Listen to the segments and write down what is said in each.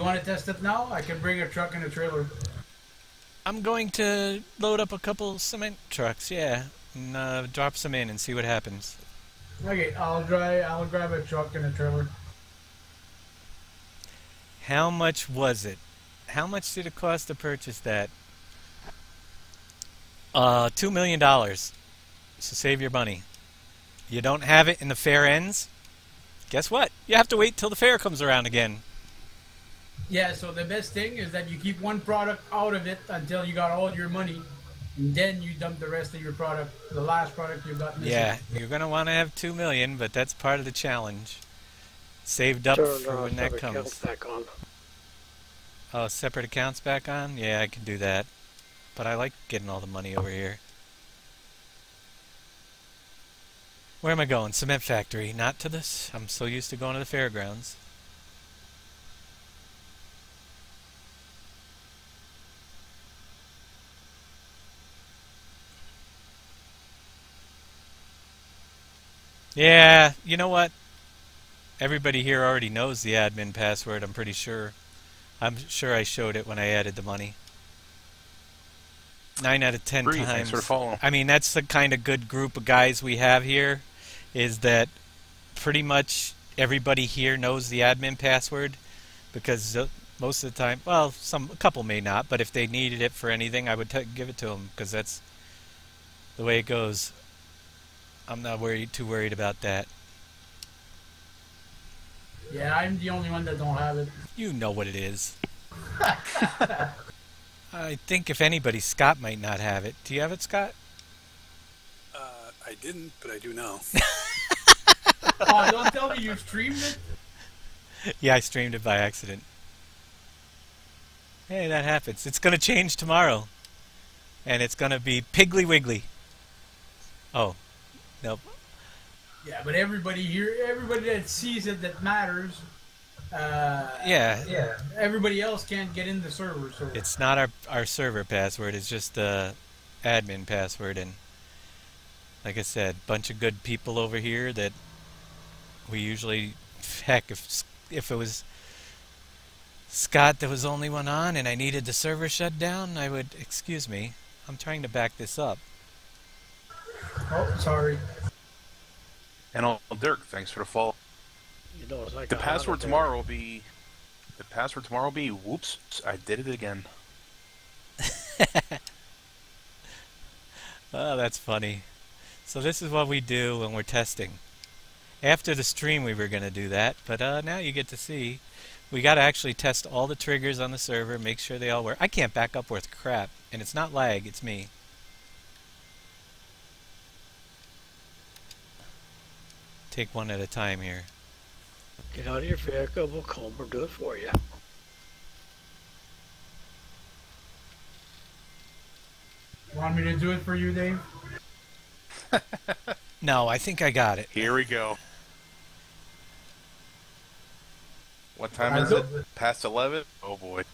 want to test it now? I can bring a truck and a trailer. I'm going to load up a couple cement trucks, yeah, and drop some in and see what happens. Okay, I'll grab a truck and a trailer. How much was it? How much did it cost to purchase that? $2 million. So save your money. You don't have it and the fair ends? Guess what? You have to wait till the fair comes around again. Yeah, so the best thing is that you keep one product out of it until you got all your money, and then you dump the rest of your product, the last product you got missing. Yeah, you're going to want to have 2 million, but that's part of the challenge. Saved up Turn for when that accounts comes. back on. Oh, separate accounts back on? Yeah, I can do that. But I like getting all the money over here. Where am I going? Cement factory. Not to this. I'm so used to going to the fairgrounds. Yeah, you know what? Everybody here already knows the admin password, I'm pretty sure. I'm sure I showed it when I added the money. 9 out of 10 Bree, times. thanks for following. I mean, that's the kind of good group of guys we have here, is that pretty much everybody here knows the admin password, because most of the time, well, a couple may not, but if they needed it for anything, I would give it to them, because that's the way it goes. I'm not too worried about that. Yeah, I'm the only one that don't have it. You know what it is. I think if anybody, Scott might not have it. Do you have it, Scott? I didn't, but I do now. Oh, don't tell me you streamed it. Yeah, I streamed it by accident. Hey, that happens. It's going to change tomorrow. And it's going to be Piggly Wiggly. Oh, nope. Yeah, but everybody here, everybody that sees it that matters. Yeah. Everybody else can't get in the server, so It's not our server password. It's just the admin password. And like I said, bunch of good people over here that we usually, heck, if it was Scott that was the only one on and I needed the server shut down, I would, excuse me, I'm trying to back this up. Oh, sorry. And old Dirk, thanks for the follow. You know, it's like The password tomorrow will be. The password tomorrow will be. Whoops! I did it again. Oh, that's funny. So this is what we do when we're testing. After the stream we were going to do that, but now you get to see. We got to actually test all the triggers on the server, make sure they all work. I can't back up worth crap, and it's not lag, it's me. Take one at a time here. Get out of your vehicle, we'll come or do it for you. Want me to do it for you, Dave? No, I think I got it. Here we go. What time is it? Past 11? Oh boy.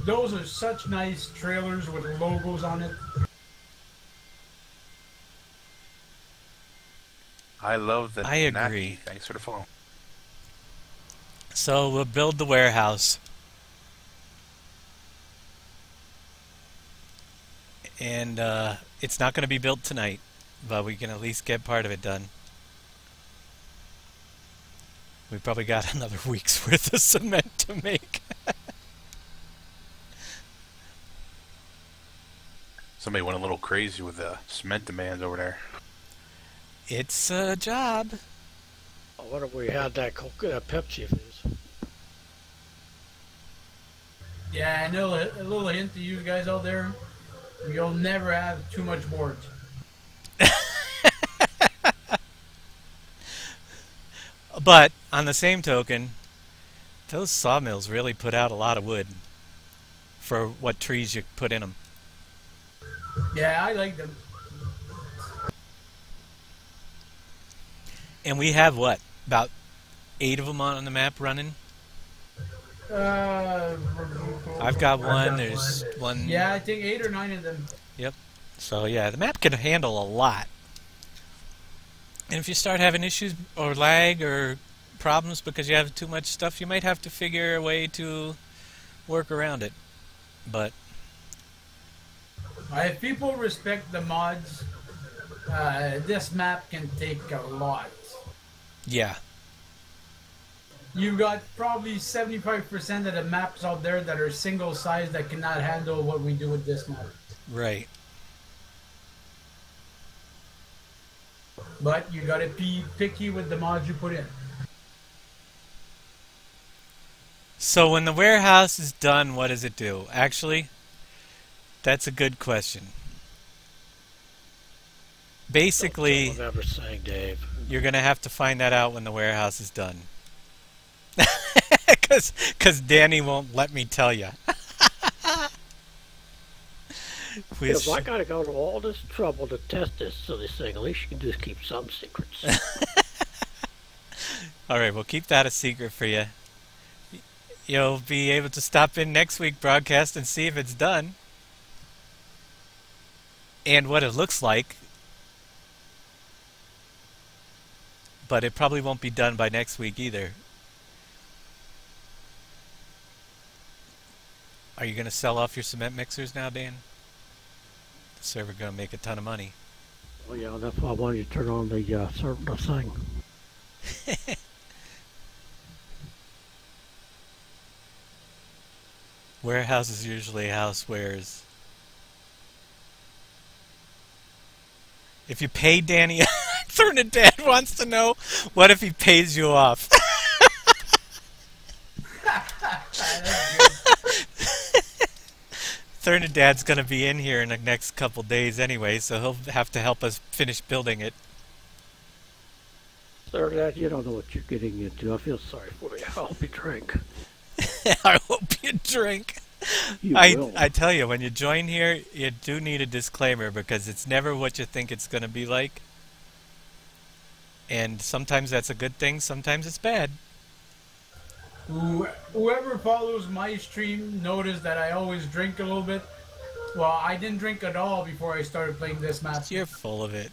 Those are such nice trailers with logos on it. I love the I agree. Naki. Thanks for the follow. So we'll build the warehouse. And it's not going to be built tonight, but we can at least get part of it done. We probably got another week's worth of cement to make. Somebody went a little crazy with the cement demands over there. It's a job. I wonder if we had that Pepsi of his. Yeah, I know a little hint to you guys out there. You'll never have too much boards. But on the same token, those sawmills really put out a lot of wood for what trees you put in them. Yeah, I like them. And we have what? About 8 of them on the map running? I've got one. There's one. Yeah, I think 8 or 9 of them. Yep. So yeah, the map can handle a lot. And if you start having issues or lag or problems because you have too much stuff, you might have to figure a way to work around it. But If people respect the mods, this map can take a lot. yeah, You got probably 75% of the maps out there that are single size that cannot handle what we do with this map. right. But you gotta be picky with the mods you put in. So when the warehouse is done, what does it do? Actually, that's a good question. Basically, Don't ever saying, Dave. you're going to have to find that out when the warehouse is done. Because Danny won't let me tell you. If I gotta go to all this trouble to test this silly thing, at least you can just keep some secrets. Alright, we'll keep that a secret for you. You'll be able to stop in next week broadcast and see if it's done. And what it looks like. But it probably won't be done by next week either. Are you going to sell off your cement mixers now, Dan? The server going to make a ton of money. Well, yeah, that's why I wanted you to turn on the server thing. Warehouse is usually housewares. If you pay Danny, Dad wants to know, what if he pays you off? Dad's going to be in here in the next couple days anyway, so he'll have to help us finish building it. Dad, you don't know what you're getting into. I feel sorry for you. I hope you drink. I hope you drink. You will. I tell you, when you join here, you do need a disclaimer because it's never what you think it's going to be like. And sometimes that's a good thing, sometimes it's bad. Whoever follows my stream noticed that I always drink a little bit. Well, I didn't drink at all before I started playing this map. You're full of it.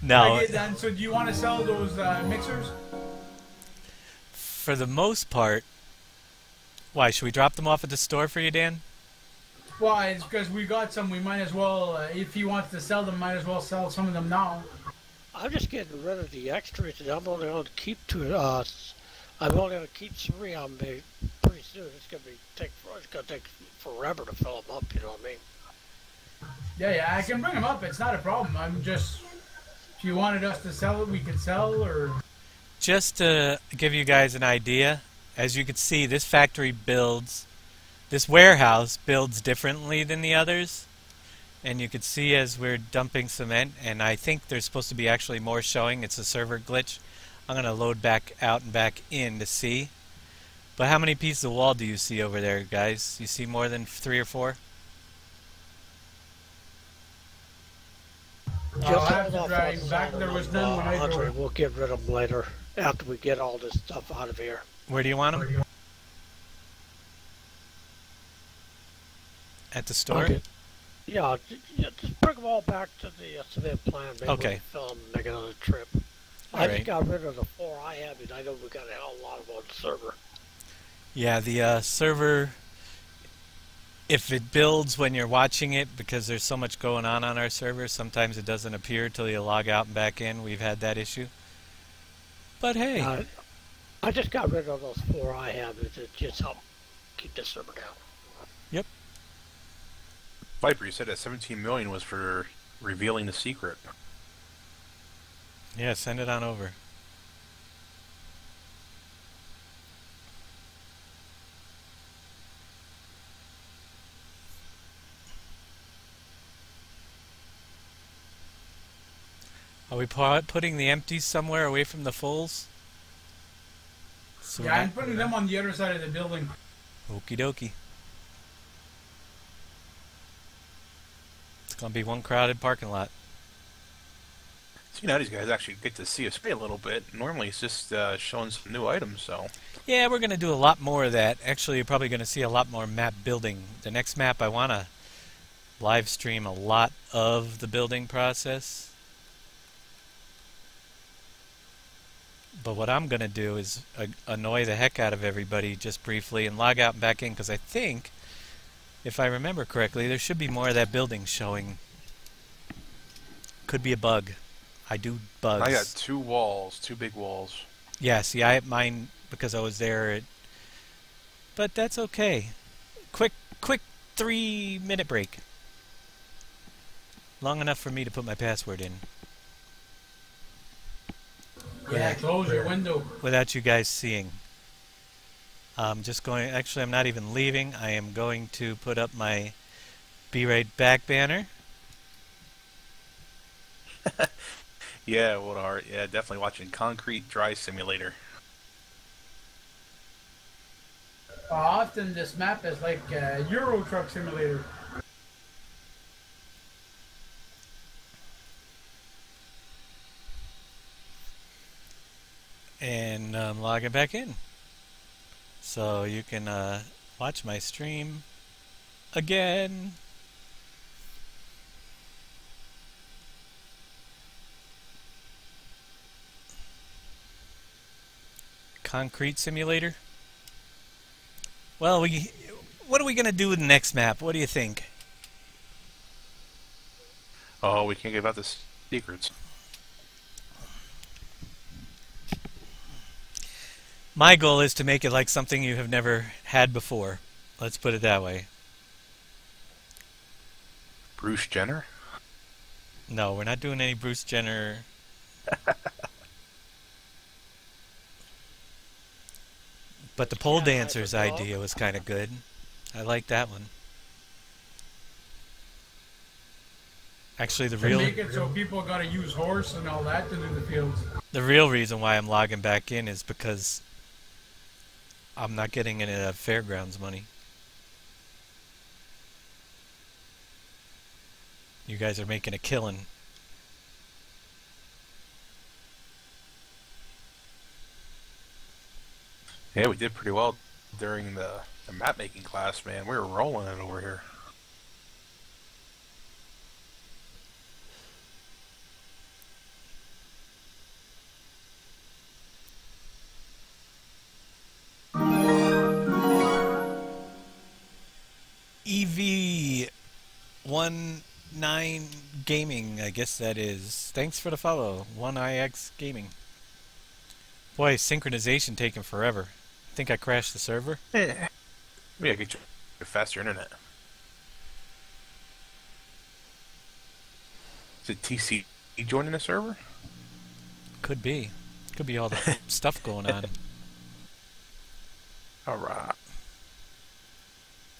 No. Okay, Dan, so do you want to sell those mixers? For the most part. Why, should we drop them off at the store for you, Dan? Well, it's because we got some. We might as well, if he wants to sell them, might as well sell some of them now. I'm just getting rid of the extras, and I'm only going to keep two. I'm only going to keep 3 on me. Pretty soon, it's going to take forever to fill them up. You know what I mean? Yeah, I can bring them up. It's not a problem. I'm just, if you wanted us to sell it, we could sell, or... Just to give you guys an idea, as you can see, this factory builds, this warehouse builds differently than the others. And you can see as we're dumping cement, and I think there's supposed to be actually more showing. It's a server glitch. I'm going to load back out and back in to see. But how many pieces of wall do you see over there, guys? You see more than 3 or 4? I'll have to drag back. There was none when I drove. We'll get rid of them later after we get all this stuff out of here. Where do you want them? At the store? Okay. Yeah, just bring them all back to the cement plant. Maybe Okay. we'll fill them and make another trip. I just got rid of the 4 I have, and I know we got a hell of a lot of on the server. Yeah, the server, if it builds when you're watching it, because there's so much going on our server, sometimes it doesn't appear till you log out and back in. We've had that issue. But hey. I just got rid of those 4 I have. It just helped keep the server down. Yep. Viper, you said that 17 million was for revealing the secret. Yeah, send it on over. Are we putting the empties somewhere away from the fulls? So Yeah, I'm putting them on the other side of the building. Okie dokie. It's gonna be one crowded parking lot. See, now these guys actually get to see us play a little bit. Normally it's just showing some new items, so... Yeah, we're gonna do a lot more of that. Actually, you're probably gonna see a lot more map building. The next map, I wanna live stream a lot of the building process. But what I'm going to do is annoy the heck out of everybody just briefly and log out and back in, because I think, if I remember correctly, there should be more of that building showing. Could be a bug. I do bugs. I got 2 walls, 2 big walls. Yeah, see, mine, because I was there, but that's okay. Quick 3-minute break. Long enough for me to put my password in. Yeah, close your window. Without you guys seeing. I'm just going, actually I'm not even leaving. I am going to put up my Be Right Back banner. Yeah, what are? Yeah, definitely watching Concrete Dry Simulator. Often this map is like a Euro Truck Simulator. And logging back in. So you can watch my stream again. Concrete Simulator. Well, what are we going to do with the next map? What do you think? Oh, we can't give out the secrets. My goal is to make it like something you have never had before. Let's put it that way. Bruce Jenner? No, we're not doing any Bruce Jenner. But the pole dancers idea was kind of good. I like that one. Actually, the real make it so people got to use horse and all that to do the fields. The real reason why I'm logging back in is because I'm not getting any fairgrounds money. You guys are making a killing. Yeah, we did pretty well during the map making class, man. We were rolling it over here. PV15 Gaming, I guess that is. Thanks for the follow. 1IX Gaming. Boy, synchronization taking forever. I think I crashed the server. Yeah. Maybe I get you faster internet. Is it TC joining the server? Could be. Could be all the stuff going on. Alright.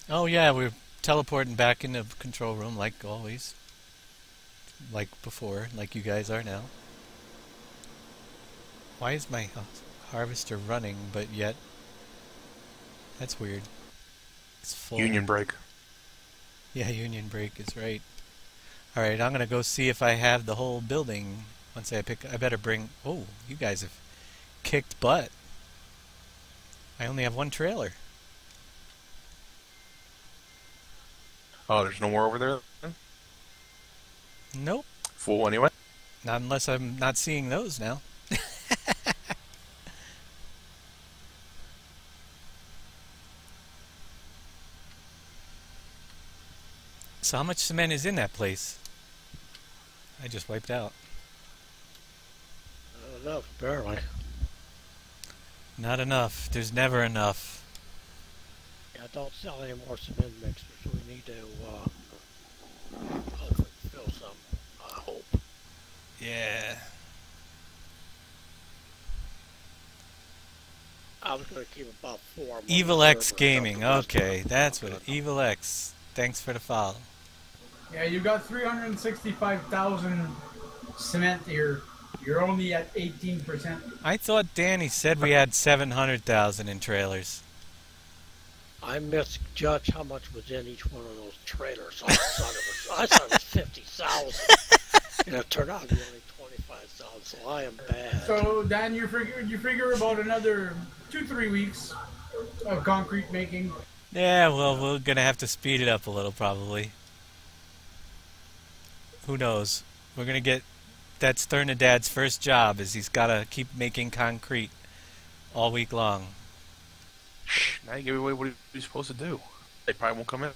Oh yeah, we're teleporting back into the control room like always. Like before, like you guys are now. Why is my harvester running, but yet... That's weird. It's full. Union break. Yeah, union break is right. Alright, I'm gonna go see if I have the whole building. Once I better bring... Oh, you guys have kicked butt. I only have one trailer. Oh, there's no more over there then? Nope. Full anyway? Not unless I'm not seeing those now. So how much cement is in that place? I just wiped out. Not enough, barely. Not enough. There's never enough. Yeah, don't sell any more cement mixers. We need to hopefully fill some. I hope. Yeah. I was going to keep about 4 more. Evil X Gaming. Okay, that's what it. Evil X. Thanks for the follow. Yeah, you got 365,000 cement here. You're only at 18%. I thought Danny said we had 700,000 in trailers. I misjudged how much was in each one of those trailers. I thought it was 50,000. And it turned out to be only 25,000, so I am bad. So, Dan, you figure about another 2-3 weeks of concrete making. Yeah, well, we're gonna have to speed it up a little, probably. Who knows? We're gonna get that's Thernadad's first job, is he's got to keep making concrete all week long. Shh, now you give away what he's supposed to do. They probably won't come in.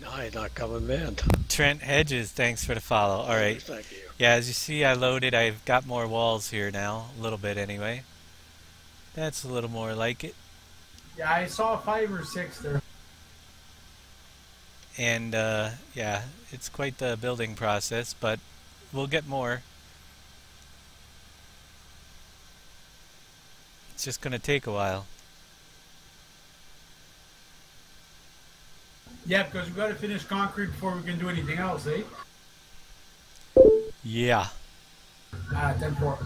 No, he's not coming in. Trent Hedges, thanks for the follow. All right. Thank you. Yeah, as you see, I loaded. I've got more walls here now, a little bit anyway. That's a little more like it. Yeah, I saw 5 or 6 there. And yeah, it's quite the building process, but we'll get more. It's just going to take a while. Yeah, because we've got to finish concrete before we can do anything else, eh? Yeah. 10-4.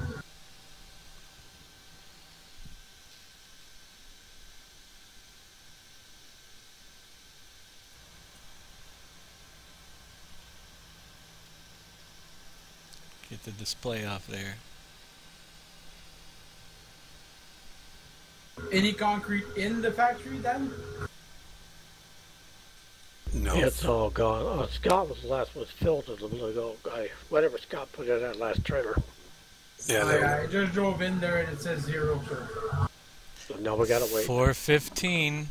Get the display off there. Any concrete in the factory then? No. It's all gone. Scott was the last one filled a little ago. Whatever Scott put in that last trailer. Yeah, I just drove in there and it says 0. So now we gotta wait. 4:15.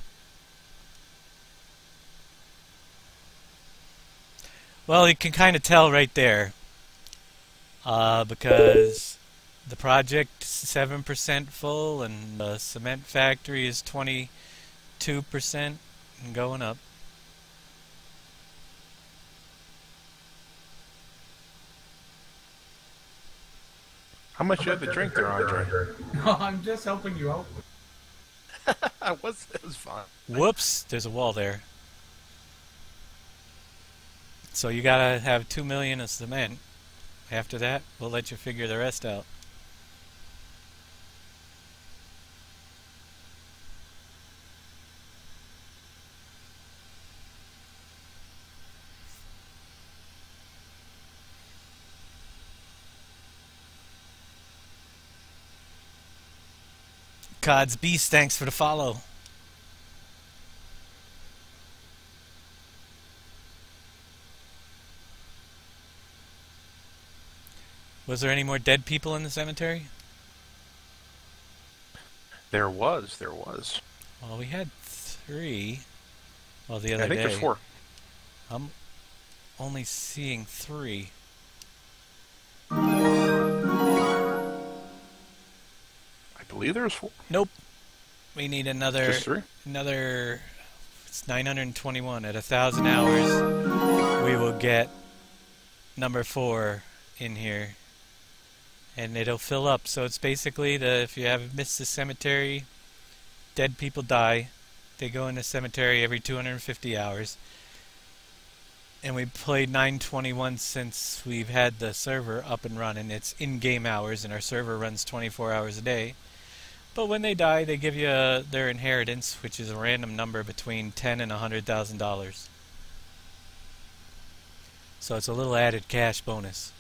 Well, you can kind of tell right there, because the project is 7% full and the cement factory is 22% and going up. How much you have to drink there, Andre? No, I'm just helping you out. It was fine. Whoops, there's a wall there. So you gotta have 2 million of cement. After that, we'll let you figure the rest out. Cod's Beast, thanks for the follow. Was there any more dead people in the cemetery? There was. Well, we had 3. Well, the other I think day. there's 4. I'm only seeing 3. I believe there's 4. Nope. We need another. Just 3? Another. It's 921. At 1,000 hours, we will get number 4 in here. And it'll fill up. So it's basically if you have missed the cemetery, dead people die. They go in the cemetery every 250 hours. And we played 921 since we've had the server up and running. It's in-game hours, and our server runs 24 hours a day. But when they die, they give you their inheritance, which is a random number between $10,000 and $100,000. So it's a little added cash bonus.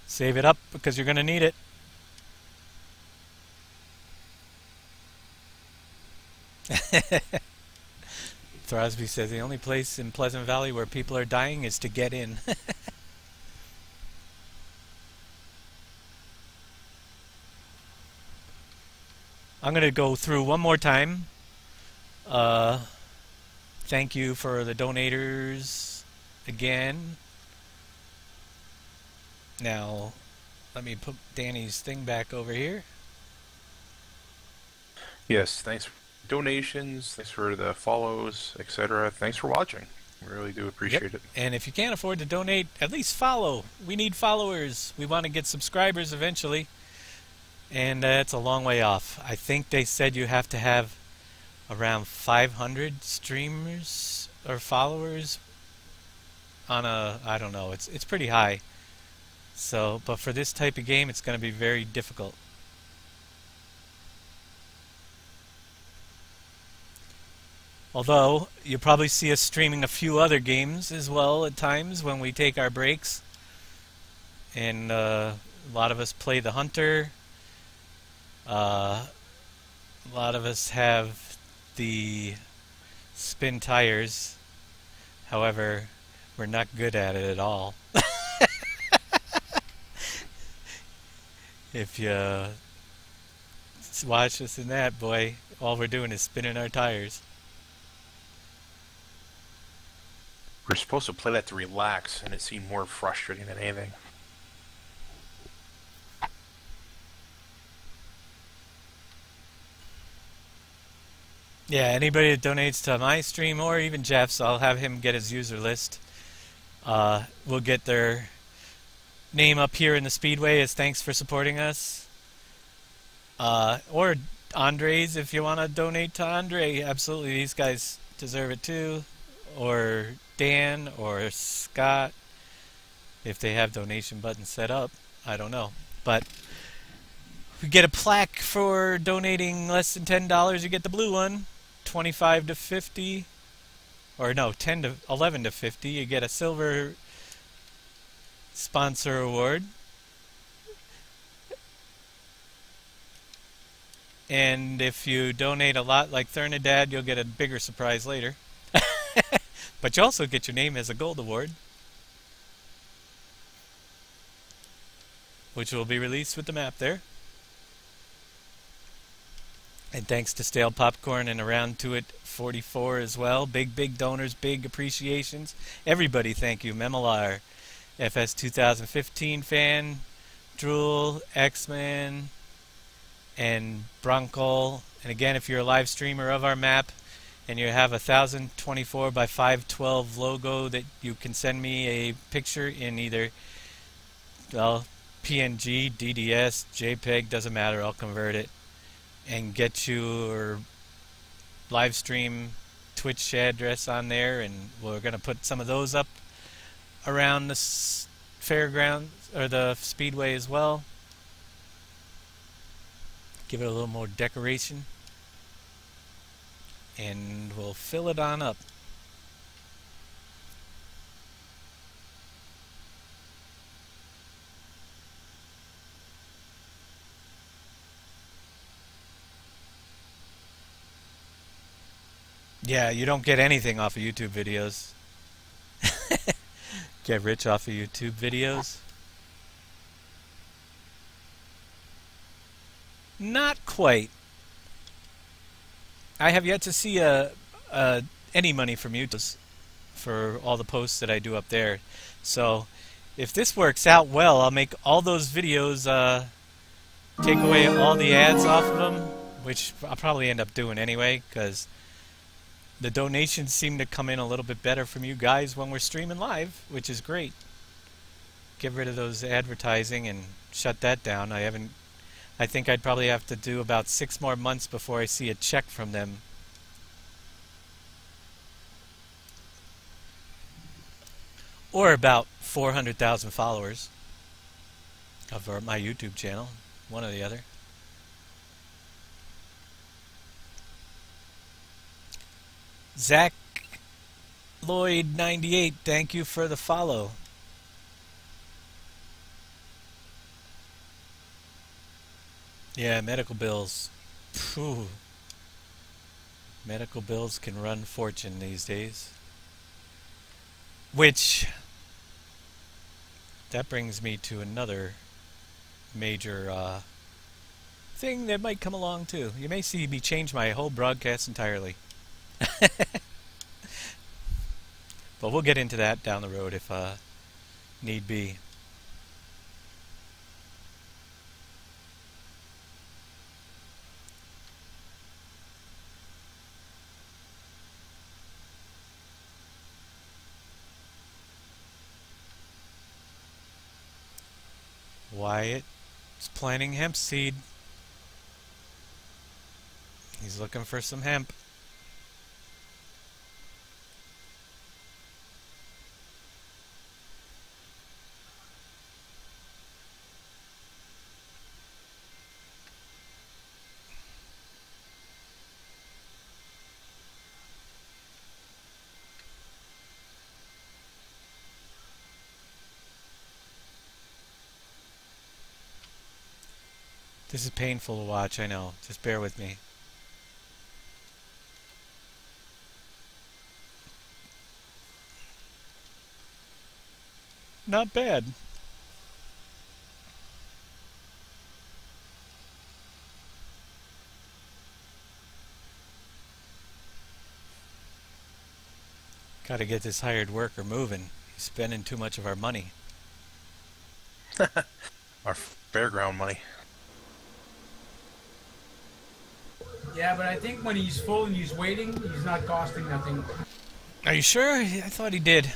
Save it up because you're going to need it. Throsby says the only place in Pleasant Valley where people are dying is to get in. I'm going to go through one more time. Thank you for the donators again. Now, let me put Danny's thing back over here. Yes, thanks for donations, thanks for the follows, etc. Thanks for watching. We really do appreciate it. And if you can't afford to donate, at least follow. We need followers. We want to get subscribers eventually. And it's a long way off. I think they said you have to have around 500 streamers or followers on a, I don't know, it's pretty high. So, but for this type of game, it's going to be very difficult. Although, you'll probably see us streaming a few other games as well at times when we take our breaks. And a lot of us play the Hunter. A lot of us have the spin tires. However, we're not good at it at all. If you watch us in that, boy, all we're doing is spinning our tires. We're supposed to play that to relax, and it seemed more frustrating than anything. Yeah, anybody that donates to my stream or even Jeff's, I'll have him get his user list. We'll get their name up here in the Speedway as thanks for supporting us. Or Andre's, if you want to donate to Andre, absolutely, these guys deserve it too. Or Dan or Scott, if they have donation buttons set up. I don't know. But we get a plaque for donating less than $10. You get the blue one. 25 to 50, or no, 11 to 50. You get a silver sponsor award. And if you donate a lot like Thernadad, you'll get a bigger surprise later. But you also get your name as a gold award, which will be released with the map there. And thanks to Stale Popcorn and Around to It 44 as well. Big donors, big appreciations. Everybody, thank you. Memelar, FS 2015 fan, Drool, X-Man, and Bronco. And again, if you're a live streamer of our map and you have a 1024 by 512 logo that you can send me a picture in either, well, PNG, DDS, JPEG, doesn't matter, I'll convert it. And get your live stream Twitch address on there, and we're going to put some of those up around the fairground or the speedway as well. Give it a little more decoration, and we'll fill it on up. Yeah, you don't get anything off of YouTube videos. Get rich off of YouTube videos? Not quite. I have yet to see any money from YouTube for all the posts that I do up there. So if this works out well, I'll make all those videos, take away all the ads off of them, which I'll probably end up doing anyway, because the donations seem to come in a little bit better from you guys when we're streaming live, which is great. Get rid of those advertising and shut that down. I think I'd probably have to do about 6 more months before I see a check from them. Or about 400,000 followers of my YouTube channel, one or the other. Zach Lloyd 98, thank you for the follow. Yeah, medical bills. Phew. Medical bills can run fortune these days. Which, that brings me to another major thing that might come along too. You may see me change my whole broadcast entirely. But we'll get into that down the road if need be. Wyatt is planting hemp seed. He's looking for some hemp. This is painful to watch, I know. Just bear with me. Not bad. Got to get this hired worker moving. He's spending too much of our money. Our fairground money. Yeah, but I think when he's full and he's waiting, he's not costing nothing. Are you sure? I thought he did.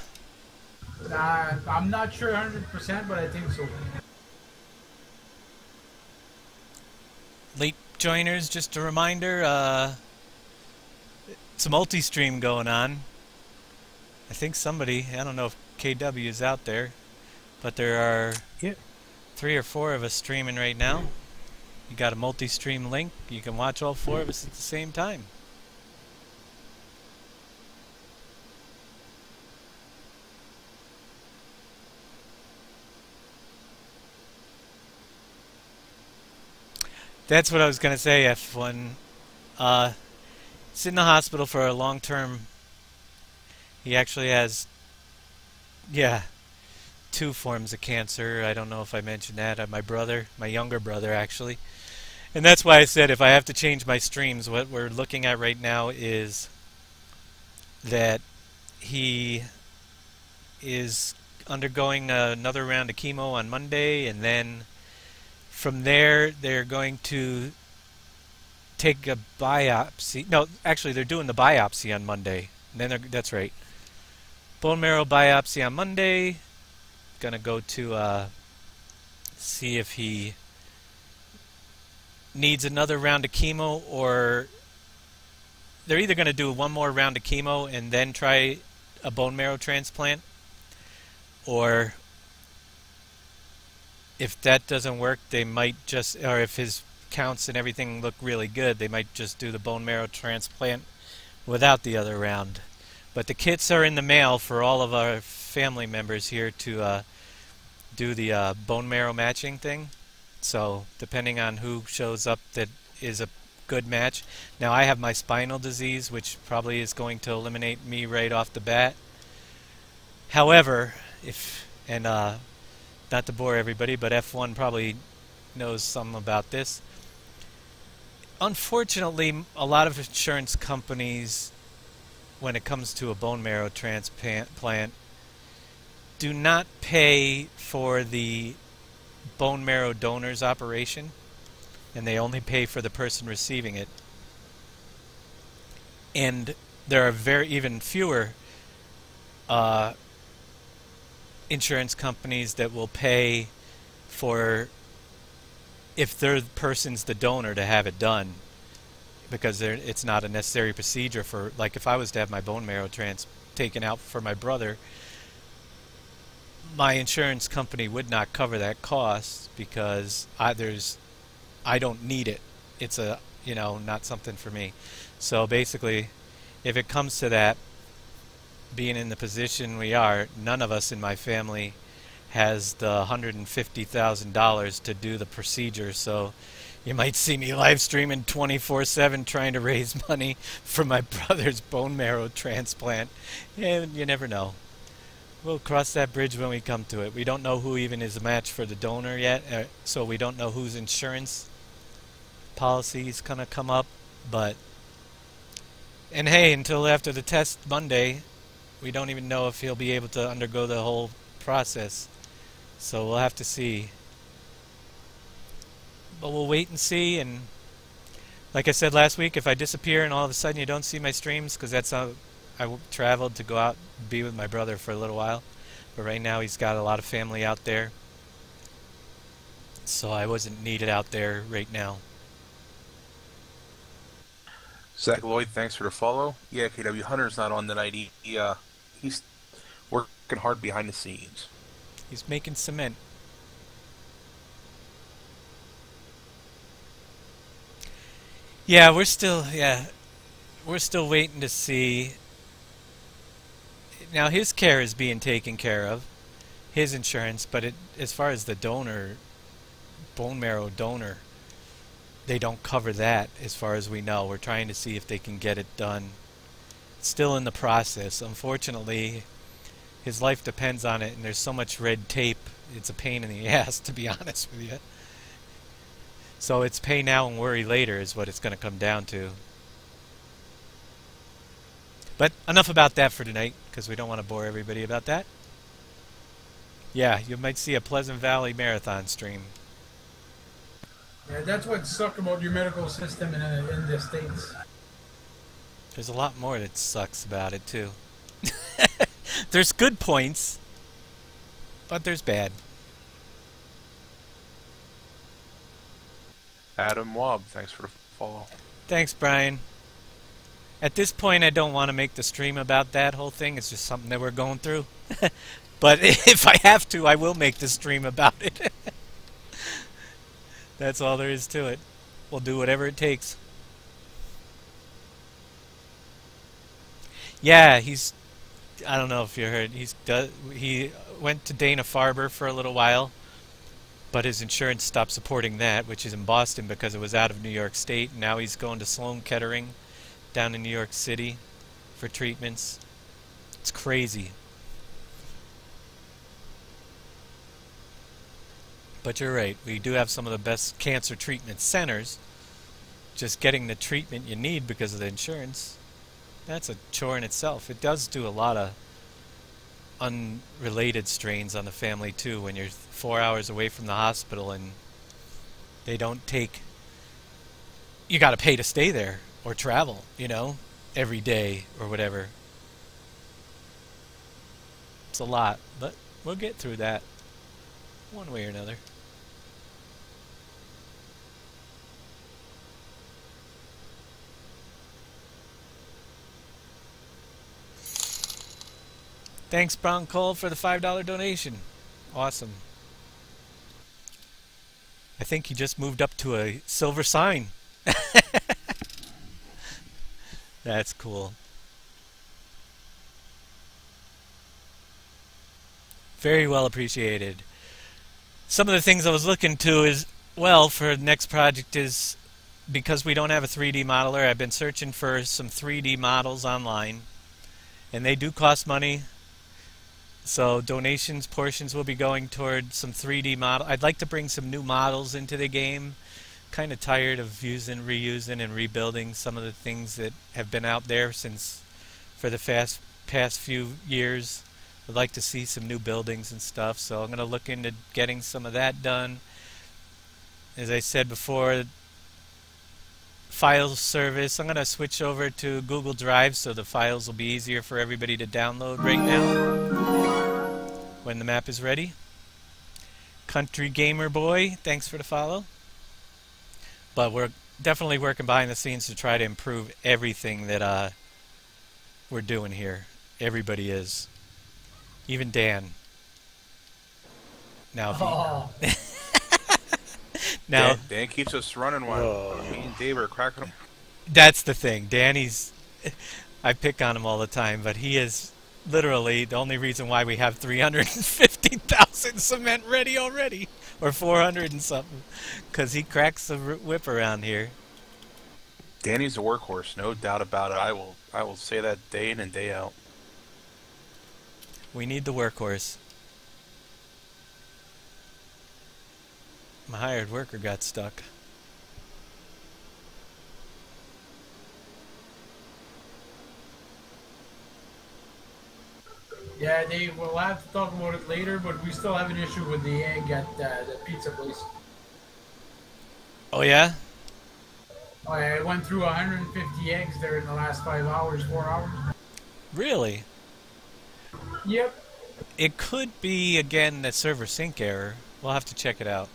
I'm not sure 100%, but I think so. Late joiners, just a reminder, it's a multi-stream going on. I think somebody, I don't know if KW is out there, but there are 3 or 4 of us streaming right now. You got a multi-stream link. You can watch all 4 of us at the same time. That's what I was going to say, F1. He's in the hospital for a long-term... He actually has, 2 forms of cancer. I don't know if I mentioned that. My brother, my younger brother, actually. And that's why I said if I have to change my streams, what we're looking at right now is that he is undergoing another round of chemo on Monday, and then from there they're going to take a biopsy. No, actually they're doing the biopsy on Monday. And then that's right. Bone marrow biopsy on Monday. Gonna go to see if he needs another round of chemo, or they're either going to do one more round of chemo and then try a bone marrow transplant, or if that doesn't work, they might just, or if his counts and everything look really good, they might just do the bone marrow transplant without the other round. But the kits are in the mail for all of our family members here to do the bone marrow matching thing. So depending on who shows up that is a good match. Now I have my spinal disease, which probably is going to eliminate me right off the bat. However, not to bore everybody, but F1 probably knows something about this. Unfortunately, a lot of insurance companies, when it comes to a bone marrow transplant, do not pay for the bone marrow donor's operation, and they only pay for the person receiving it. And there are even fewer insurance companies that will pay for, if their person's the donor, to have it done, because it's not a necessary procedure for, like if I was to have my bone marrow taken out for my brother, my insurance company would not cover that cost because I don't need it. It's not something for me. So basically, if it comes to that, being in the position we are, none of us in my family has the $150,000 to do the procedure. So you might see me live streaming 24/7 trying to raise money for my brother's bone marrow transplant. And you never know. We'll cross that bridge when we come to it. We don't know who even is a match for the donor yet, so we don't know whose insurance policy is going to come up. And hey, until after the test Monday, we don't even know if he'll be able to undergo the whole process. So we'll have to see. But we'll wait and see. And like I said last week, if I disappear and all of a sudden you don't see my streams, because that's how I traveled to go out and be with my brother for a little while. But right now he's got a lot of family out there, so I wasn't needed out there right now. Zach Lloyd, thanks for the follow. Yeah, KW Hunter's not on tonight. He's working hard behind the scenes. He's making cement. Yeah, we're still waiting to see. Now his care is being taken care of, his insurance, but as far as the donor, bone marrow donor, they don't cover that as far as we know. We're trying to see if they can get it done. It's still in the process. Unfortunately, his life depends on it, and there's so much red tape, it's a pain in the ass, to be honest with you. So it's pay now and worry later is what it's going to come down to. But enough about that for tonight, because we don't want to bore everybody about that. Yeah, you might see a Pleasant Valley Marathon stream. Yeah, that's what sucks about your medical system in the States. There's a lot more that sucks about it, too. There's good points, but there's bad. Adam Wobb, thanks for the follow. Thanks, Brian. At this point, I don't want to make the stream about that whole thing. It's just something that we're going through. But if I have to, I will make the stream about it. That's all there is to it. We'll do whatever it takes. Yeah, I don't know if you heard. He went to Dana-Farber for a little while, but his insurance stopped supporting that, which is in Boston because it was out of New York State. Now he's going to Sloan Kettering down in New York City for treatments. It's crazy. But you're right. We do have some of the best cancer treatment centers. Just getting the treatment you need because of the insurance, that's a chore in itself. It does do a lot of unrelated strains on the family too when you're 4 hours away from the hospital and they don't take... You got to pay to stay there or travel, you know, every day or whatever. It's a lot, but we'll get through that one way or another. Thanks, Brown Cole, for the $5 donation. Awesome. I think he just moved up to a silver sign. That's cool. Very well appreciated. Some of the things I was looking to is, well, for the next project is, because we don't have a 3D modeler, I've been searching for some 3D models online. And they do cost money. So donations portions will be going toward some 3D model. I'd like to bring some new models into the game. Kind of tired of using, reusing, and rebuilding some of the things that have been out there since for the past few years. I'd like to see some new buildings and stuff, so I'm going to look into getting some of that done. As I said before, file service, I'm going to switch over to Google Drive so the files will be easier for everybody to download right now when the map is ready. Country Gamer Boy, thanks for the follow. But we're definitely working behind the scenes to try to improve everything that we're doing here. Everybody is. Even Dan. Now, now Dan keeps us running while me and Dave are cracking them. That's the thing. Danny's... I pick on him all the time, but he is literally the only reason why we have 350,000 cement ready already. Or 400 and something. Because he cracks the whip around here. Danny's a workhorse, no doubt about it. I will say that day in and day out. We need the workhorse. My hired worker got stuck. Yeah, Dave, we'll have to talk about it later, but we still have an issue with the egg at the pizza place. Oh, yeah? Oh, yeah, I went through 150 eggs there in the last 5 hours, 4 hours. Really? Yep. It could be, again, the server sync error. We'll have to check it out.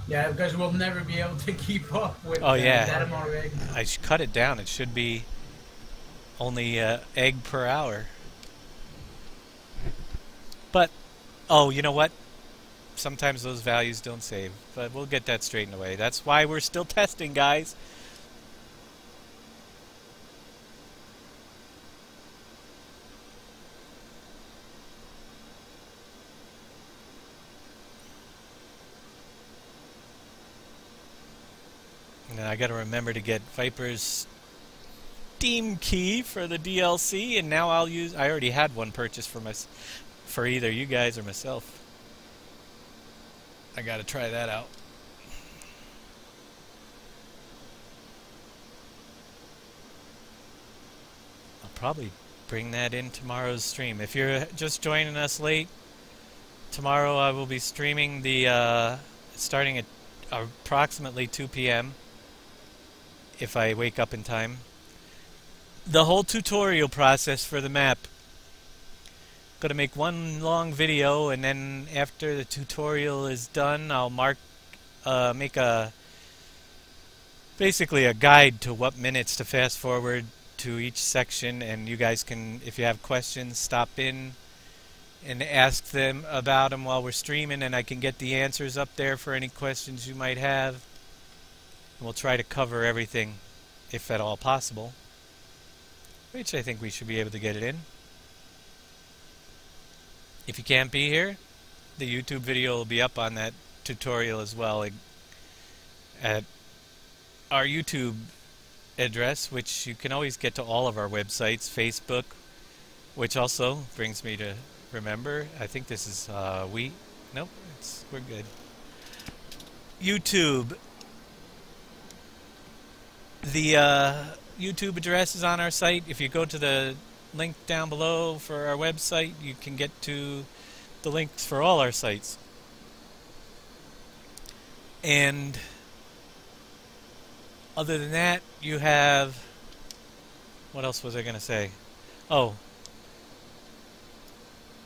Yeah, because we'll never be able to keep up with that amount of eggs. I should cut it down. It should be only egg per hour. But, oh, you know what? Sometimes those values don't save. But we'll get that straightened away. That's why we're still testing, guys. And I got to remember to get Viper's Steam key for the DLC, and now I'll use... I already had one purchased for either you guys or myself. I got to try that out. probably bring that in tomorrow's stream. If you're just joining us late, tomorrow I will be streaming the starting at approximately 2 p.m. if I wake up in time. The whole tutorial process for the map. Gonna make one long video, and then after the tutorial is done, I'll make basically a guide to what minutes to fast forward to each section, and you guys can, if you have questions, stop in and ask them about them while we're streaming, and I can get the answers up there for any questions you might have. And we'll try to cover everything, if at all possible, which I think we should be able to get it in. If you can't be here, the YouTube video will be up on that tutorial as well at our YouTube address, which you can always get to all of our websites, Facebook, which also brings me to remember, I think this is nope, we're good. YouTube. The YouTube address is on our site. If you go to the link down below for our website, you can get to the links for all our sites. And other than that, you have, what else was I going to say? Oh,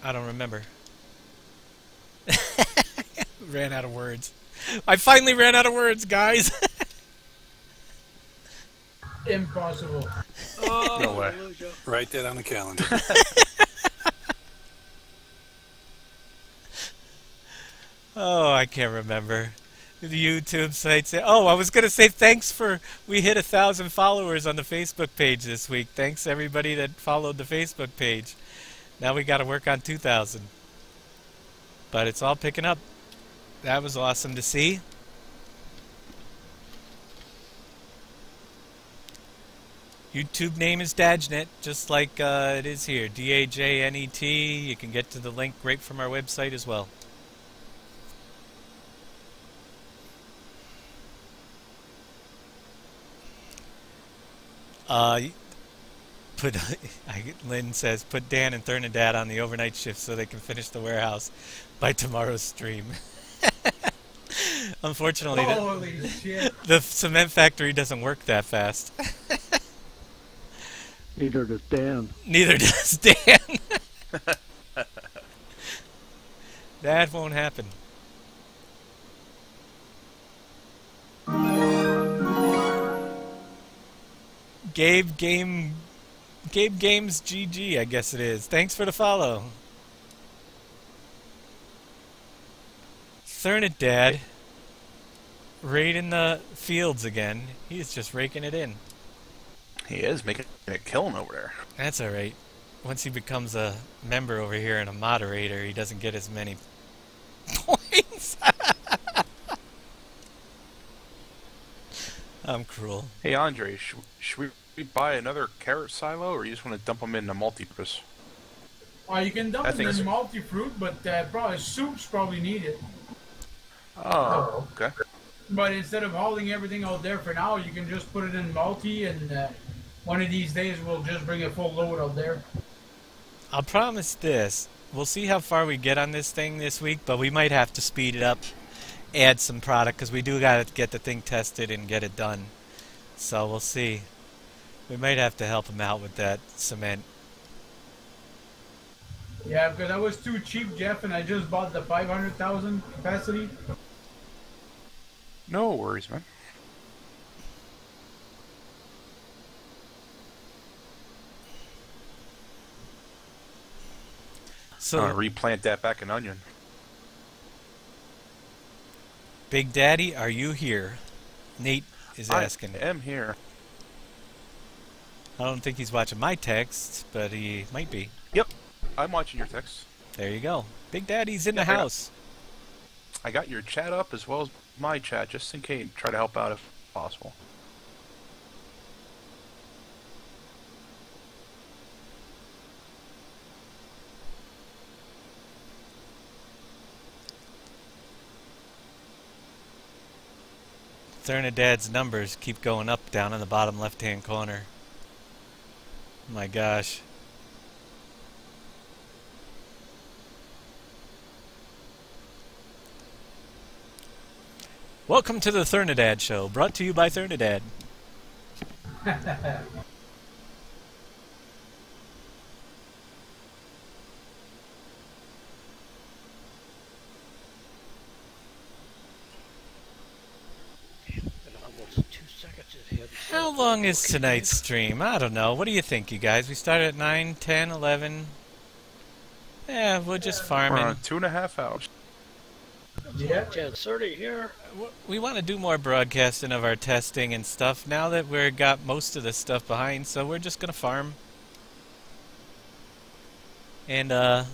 I don't remember. Ran out of words. I finally ran out of words, guys. Impossible. Oh, No way. Write that on the calendar. Oh, I can't remember. The YouTube site said, oh, I was going to say thanks for, we hit 1,000 followers on the Facebook page this week. Thanks everybody that followed the Facebook page. Now we got to work on 2,000. But it's all picking up. That was awesome to see. YouTube name is Dajnet, just like it is here. D-A-J-N-E-T. You can get to the link right from our website as well. Lynn says, put Dan and Thernadad on the overnight shift so they can finish the warehouse by tomorrow's stream. Unfortunately, Holy shit. the cement factory doesn't work that fast. Neither does Dan. Neither does Dan. That won't happen. Gabe Games GG, I guess it is. Thanks for the follow. Thernadad, right in the fields again. He's just raking it in. He is making a killing over there. That's alright. Once he becomes a member over here and a moderator, he doesn't get as many points. I'm cruel. Hey, Andre, should we buy another carrot silo, or you just want to dump them in a multi-purpose? You can dump I it think in so. multi-fruit, but probably soups probably need it. Oh, okay. But instead of hauling everything out there for now, you can just put it in multi, and one of these days we'll just bring a full load out there. I'll promise this. We'll see how far we get on this thing this week, but we might have to speed it up, add some product, because we do got to get the thing tested and get it done. So we'll see. We might have to help him out with that cement. Yeah, because I was too cheap, Jeff, and I just bought the 500,000 capacity. No worries, man. So I'm gonna replant that back in onion. Big Daddy, are you here? Nate is asking. I am here. I don't think he's watching my texts, but he might be. Yep, I'm watching your text. There you go. Big Daddy's in the Yeah, house. I got your chat up as well as my chat, just in case. Try to help out if possible. Thernadad's numbers keep going up down in the bottom left-hand corner. My gosh. Welcome to the Thernidad Show, brought to you by Thernidad. How long is tonight's stream? I don't know. What do you think, you guys? We started at 9, 10, 11. Yeah, we'll just farm We're in. on 2.5 hours. Yeah. 10:30 here. We want to do more broadcasting of our testing and stuff now that we've got most of the stuff behind, so we're just going to farm. And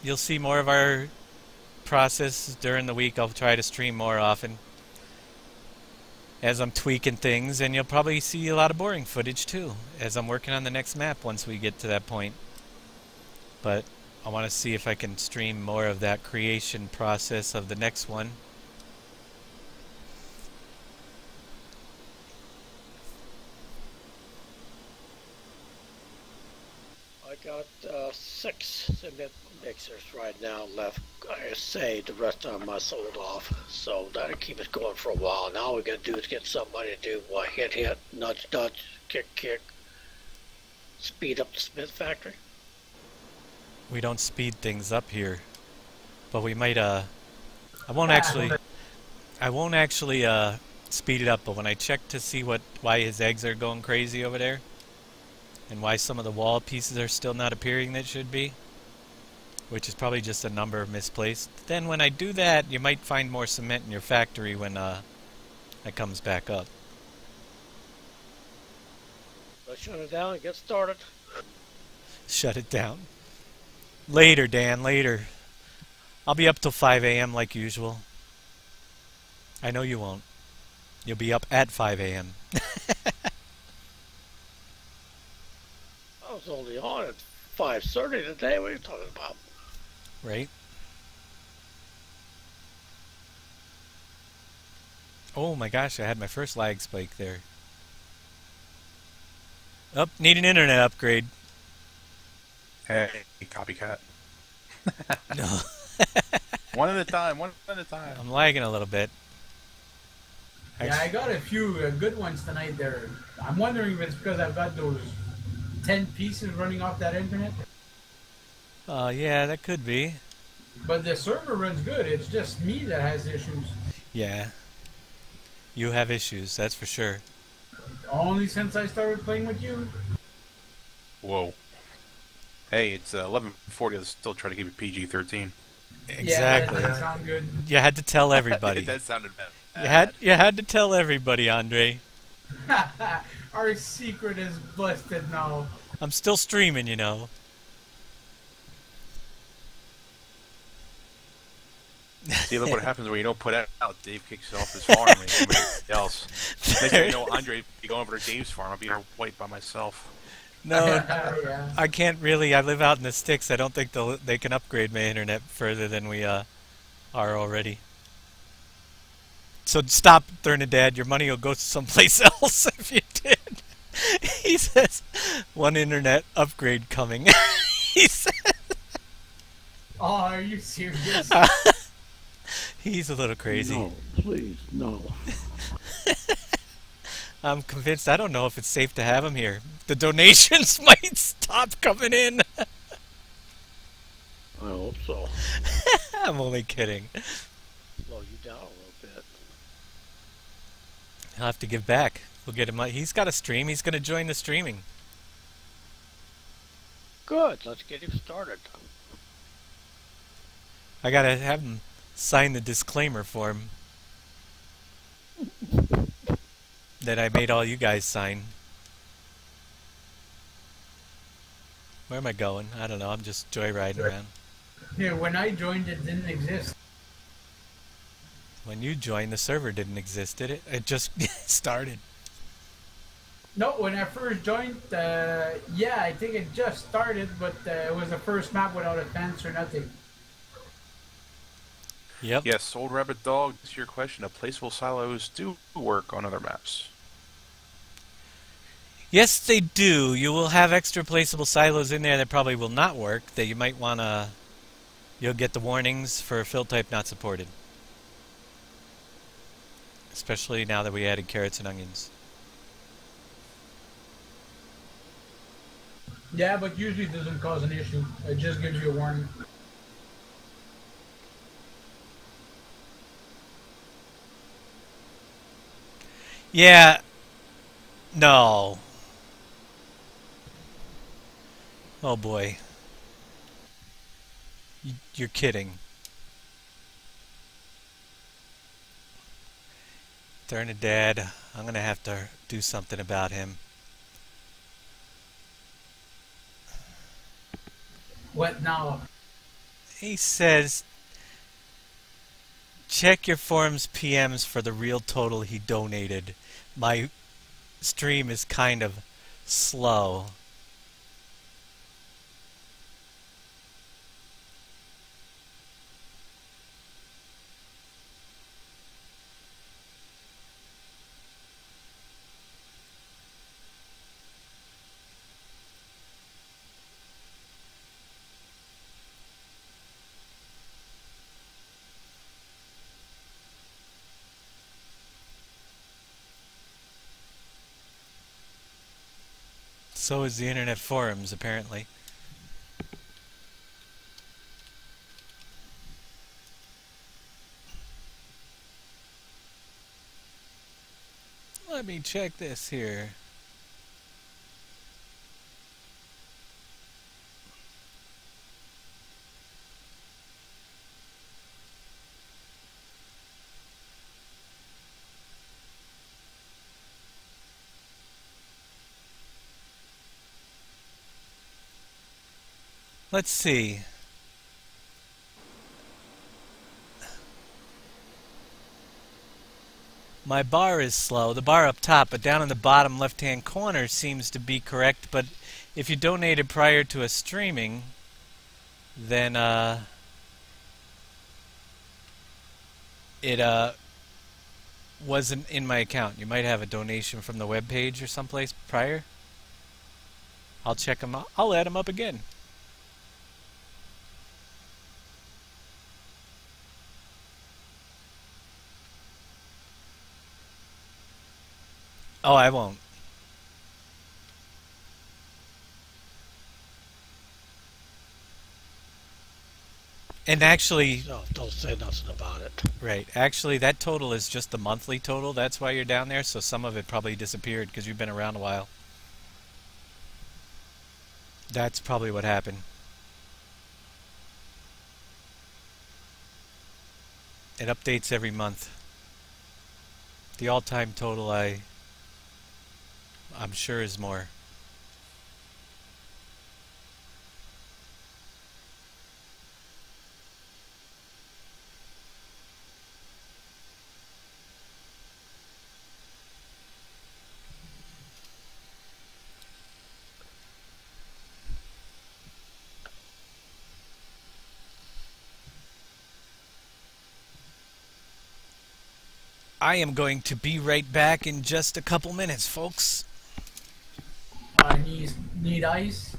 you'll see more of our process during the week. I'll try to stream more often as I'm tweaking things, and you'll probably see a lot of boring footage too as I'm working on the next map once we get to that point. But I want to see if I can stream more of that creation process of the next one. I got 6 cement mixers right now left. I say the rest of them I sold off, so that'll keep us going for a while. Now all we gotta do is get somebody to do what? Hit, nudge, nudge, kick, speed up the Smith factory. We don't speed things up here, but we might I won't actually speed it up, but when I check to see why his eggs are going crazy over there and why some of the wall pieces are still not appearing that should be, which is probably just a number misplaced, then when I do that you might find more cement in your factory when it comes back up. Let's shut it down and get started. Shut it down. Later, Dan, later. I'll be up till 5 a.m. like usual. I know you won't. You'll be up at 5 a.m. I was only on at 5:30 today. What are you talking about? Right? Oh my gosh, I had my first lag spike there. Oh, need an internet upgrade. Hey, copycat. No. One at a time, one at a time. I'm lagging a little bit. Yeah, I got a few good ones tonight there. I'm wondering if it's because I've got those 10 pieces running off that internet. Yeah, that could be. But the server runs good. It's just me that has issues. Yeah. You have issues, that's for sure. Only since I started playing with you. Whoa. Hey, it's 11:40. Let's still try to keep it PG-13. Exactly. Yeah, that sound good. You had to tell everybody. That sounded bad. You had to tell everybody, Andre. Our secret is busted now. I'm still streaming, you know. See, look what happens when you don't put out. Dave kicks off his farm and somebody else. Next thing you know, Andre be going over to Dave's farm. I'll be here white by myself. No, Yeah. I can't really. I live out in the sticks. I don't think they can upgrade my internet further than we are already. So stop, Thernidad. Your money will go someplace else if you did. He says, one internet upgrade coming. He says. Oh, are you serious? He's a little crazy. No, please, no. I'm convinced. I don't know if it's safe to have him here. The donations might stop coming in. I hope so. I'm only kidding. Slow you down a little bit. I'll have to give back. We'll get him. He's got a stream. He's going to join the streaming. Good, let's get him started. I got to have him sign the disclaimer form that I made all you guys sign. Where am I going? I don't know. I'm just joyriding around. Here, when I joined, it didn't exist. When you joined, the server didn't exist, did it? It just started. No, when I first joined, yeah, I think it just started, but it was the first map without a fence or nothing. Yep. Yes, Old Rabbit Dog, to your question, placeable silos do work on other maps. Yes, they do. You will have extra placeable silos in there that probably will not work, that you might want to... You'll get the warnings for fill type not supported. Especially now that we added carrots and onions. Yeah, but usually it doesn't cause an issue. It just gives you a warning. Yeah. No. Oh boy. You're kidding. Darn it, Dad. I'm going to have to do something about him. What now? He says, check your forum's PMs for the real total he donated. My stream is kind of slow. So is the internet forums, apparently. Let me check this here. Let's see. My bar is slow. The bar up top, but down in the bottom left-hand corner seems to be correct. But if you donated prior to a streaming, then it wasn't in my account. You might have a donation from the web page or someplace prior. I'll check them out. I'll add them up again. Oh, I won't. And actually... No, don't say nothing about it. Right. Actually, that total is just the monthly total. That's why you're down there. So some of it probably disappeared because you've been around a while. That's probably what happened. It updates every month. The all-time total I'm sure is more. I am going to be right back in just a couple minutes, folks. Need ice?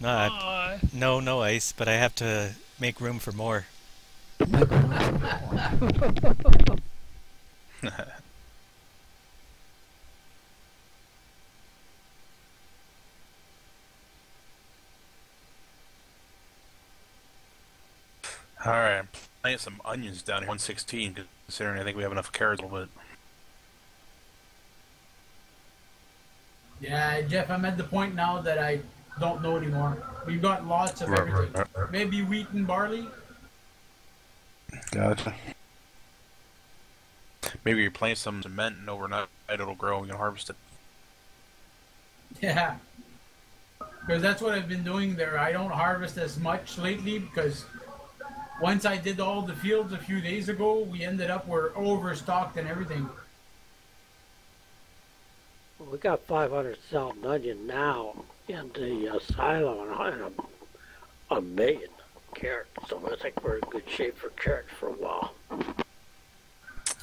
No ice, but I have to make room for more. Alright, I'm planting some onions down here, 116, considering I think we have enough carrots a little bit. Yeah, Jeff, I'm at the point now that I don't know anymore. We've got lots of everything. Right. Maybe wheat and barley? Gotcha. Maybe you plant some cement and overnight it'll grow and you can harvest it. Yeah. Because that's what I've been doing there. I don't harvest as much lately because once I did all the fields a few days ago, we ended up we're overstocked and everything. Well, we got 500,000 onion now in the silo and a million carrots. So I think we're in good shape for carrots for a while.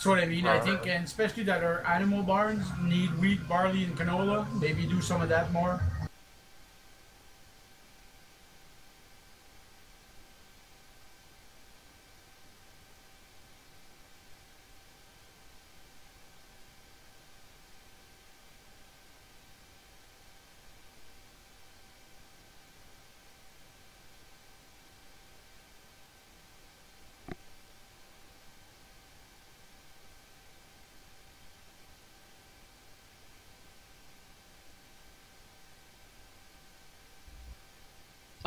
That's what I mean. I think, and especially that our animal barns need wheat, barley, and canola. Maybe do some of that more.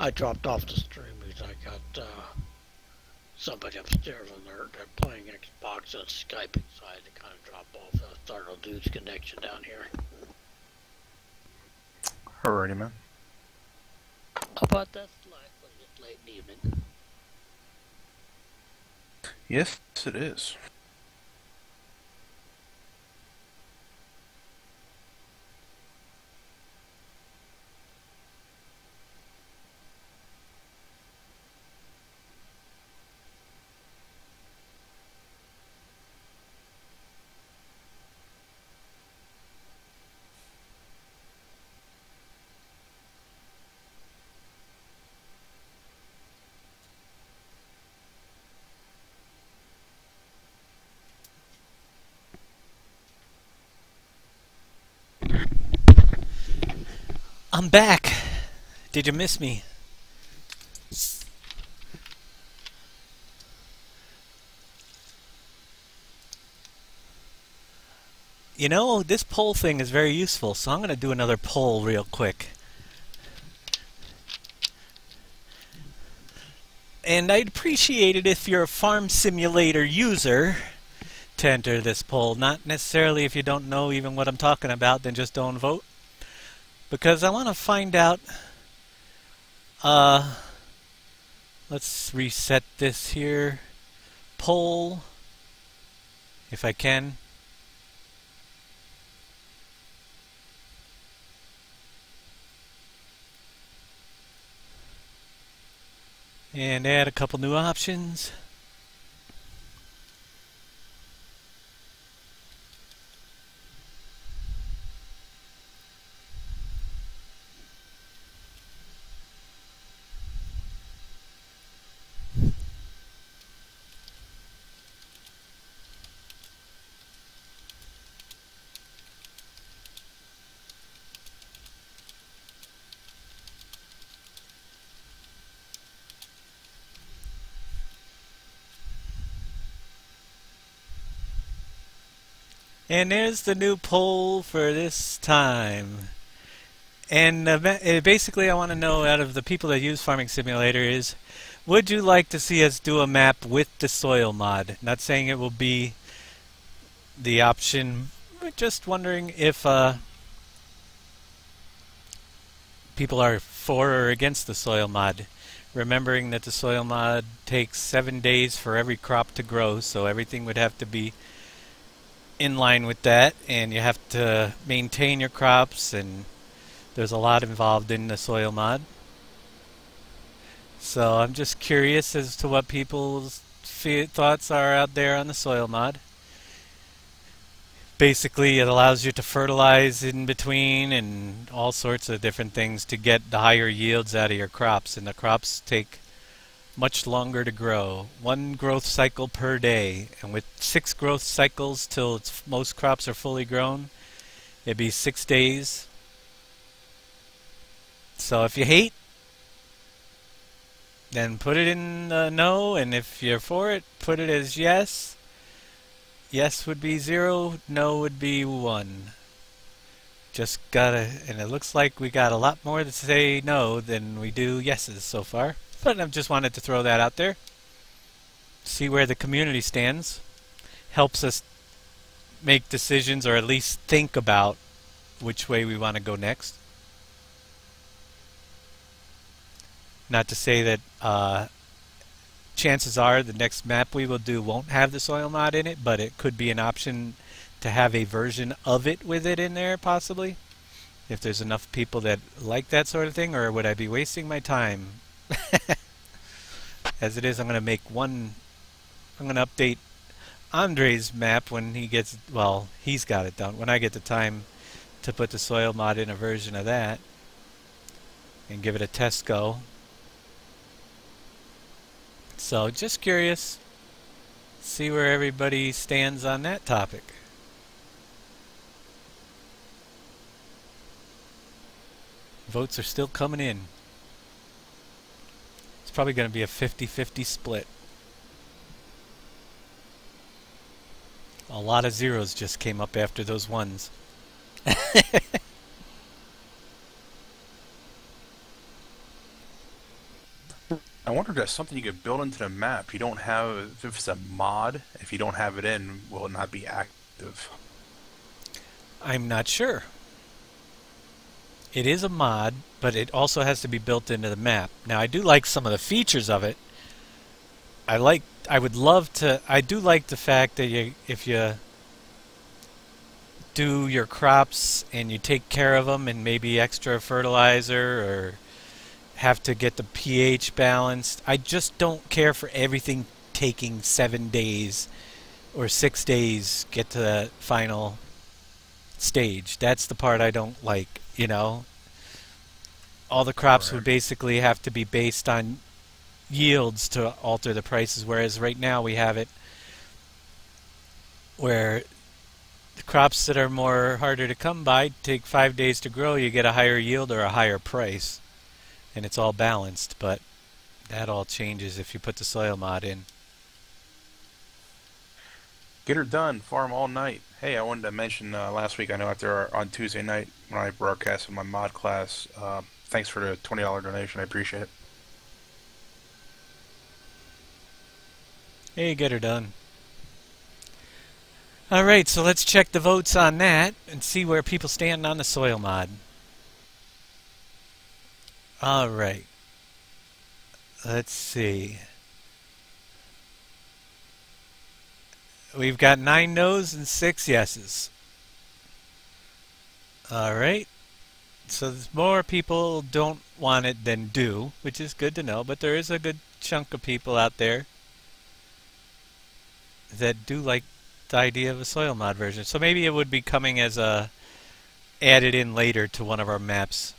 I dropped off the stream because I got somebody upstairs and they're playing Xbox and Skyping, so I had to kind of drop off. Start a dude's connection down here. Alrighty, man. How about that late in the evening? Yes, it is. I'm back. Did you miss me? You know, this poll thing is very useful, so I'm going to do another poll real quick. And I'd appreciate it if you're a Farm Simulator user to enter this poll. Not necessarily if you don't know even what I'm talking about, then just don't vote. Because I want to find out, let's reset this here, poll, if I can. And add a couple new options. And there's the new poll for this time. And basically I want to know, out of the people that use Farming Simulator, is would you like to see us do a map with the soil mod? Not saying it will be the option, but just wondering if people are for or against the soil mod. Remembering that the soil mod takes 7 days for every crop to grow, so everything would have to be in line with that, and you have to maintain your crops, and there's a lot involved in the soil mod. So I'm just curious as to what people's thoughts are out there on the soil mod. Basically, it allows you to fertilize in between and all sorts of different things to get the higher yields out of your crops, and the crops take much longer to grow. 1 growth cycle per day, and with 6 growth cycles till most crops are fully grown, it'd be 6 days. So if you hate, then put it in no, and if you're for it, put it as yes. Yes would be 0, no would be 1. Just gotta, and it looks like we got a lot more to say no than we do yeses so far. But I just wanted to throw that out there. See where the community stands. Helps us make decisions, or at least think about which way we want to go next. Not to say that chances are the next map we will do won't have the soil mod in it, but it could be an option to have a version of it with it in there, possibly. If there's enough people that like that sort of thing, or would I be wasting my time? As it is, I'm going to make I'm going to update Andre's map when he gets, well, he's got it done. When I get the time to put the soil mod in a version of that and give it a test go. So just curious, see where everybody stands on that topic. Votes are still coming in. It's probably going to be a 50-50 split. A lot of zeros just came up after those ones. I wonder if that's something you could build into the map. You don't have, if it's a mod, if you don't have it in, will it not be active? I'm not sure. It is a mod, but it also has to be built into the map. Now I do like some of the features of it. I do like the fact that if you do your crops and you take care of them and maybe extra fertilizer or have to get the pH balanced. I just don't care for everything taking 7 days or 6 days get to the final stage. That's the part I don't like, you know. All the crops would basically have to be based on yields to alter the prices, whereas right now we have it where the crops that are more harder to come by take 5 days to grow, you get a higher yield or a higher price. And it's all balanced, but that all changes if you put the soil mod in. Get her done. Farm all night. Hey, I wanted to mention last week, I know on Tuesday night when I broadcasted my mod class, thanks for the $20 donation. I appreciate it. Hey, get her done. Alright, so let's check the votes on that and see where people stand on the soil mod. Alright. Let's see. We've got 9 no's and 6 yeses. Alright. So more people don't want it than do, which is good to know, but there is a good chunk of people out there that do like the idea of a soil mod version. So maybe it would be coming as a added in later to one of our maps.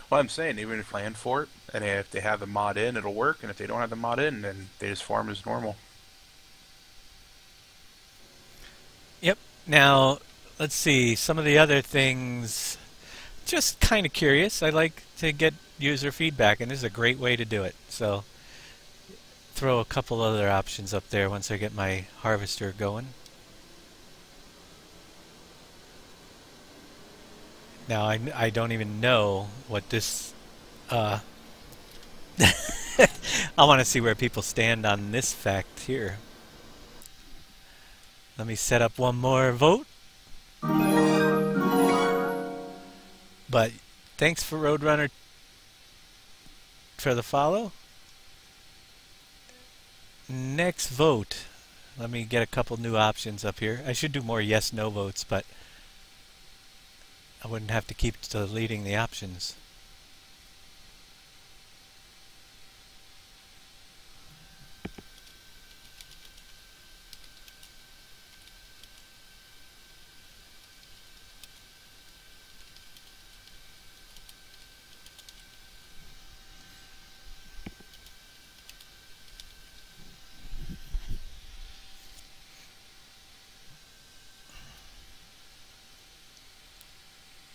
Well, I'm saying, even if I plan for it, and if they have the mod in, it'll work, and if they don't have the mod in, then they just farm as normal. Yep. Now, let's see, some of the other things, just kind of curious. I like to get user feedback, and this is a great way to do it. So, throw a couple other options up there once I get my harvester going. Now, I don't even know what this... I want to see where people stand on this fact here. Let me set up one more vote. But thanks for Roadrunner for the follow. Next vote. Let me get a couple new options up here. I should do more yes-no votes, but I wouldn't have to keep deleting the options.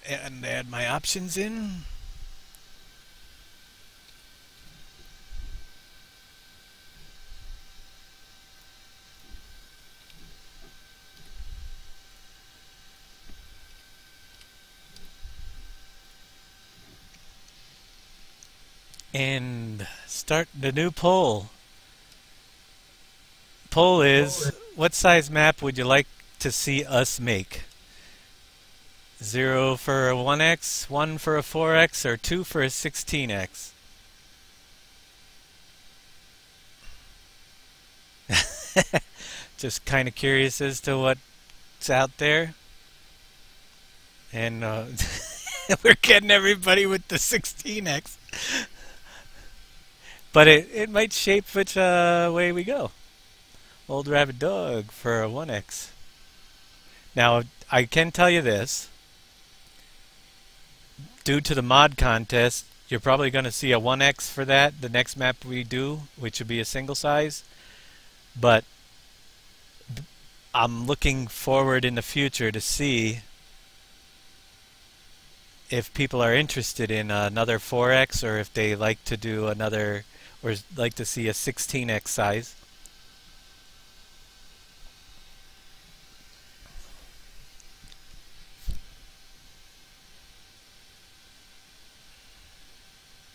And add my options in. And start the new poll. Poll is, what size map would you like to see us make? 0 for a 1x, 1 for a 4x, or 2 for a 16x? Just kind of curious as to what's out there. And we're getting everybody with the 16x. But it might shape which way we go. Old Rabbit Dog for a 1X. Now, I can tell you this. Due to the mod contest, you're probably going to see a 1X for that, the next map we do, which would be a single size. But I'm looking forward in the future to see if people are interested in another 4X, or if they like to do another, or like to see a 16X size.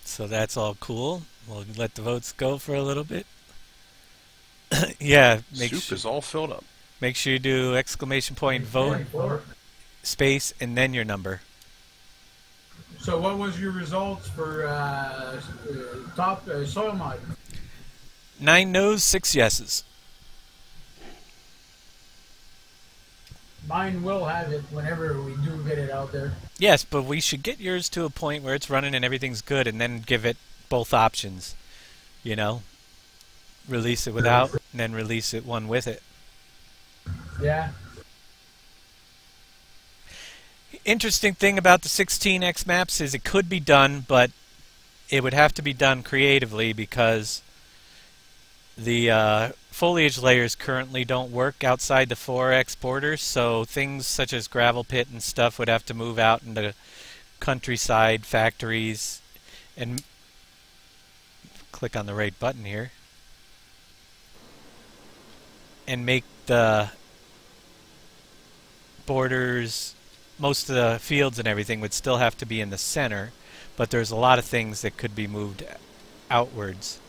So that's all cool. We'll let the votes go for a little bit. Yeah, Soup is all filled up. make sure you do exclamation point vote space and then your number. So what was your results for top soil mod? 9 no's, 6 yeses. Mine will have it whenever we do get it out there. Yes, but we should get yours to a point where it's running and everything's good, and then give it both options. You know, release it without, and then release it one with it. Yeah. Interesting thing about the 16X maps is it could be done, but it would have to be done creatively because the foliage layers currently don't work outside the 4X borders, so things such as gravel pit and stuff would have to move out into countryside factories, and click on the right button here, and make the borders, most of the fields and everything would still have to be in the center, but there's a lot of things that could be moved outwards.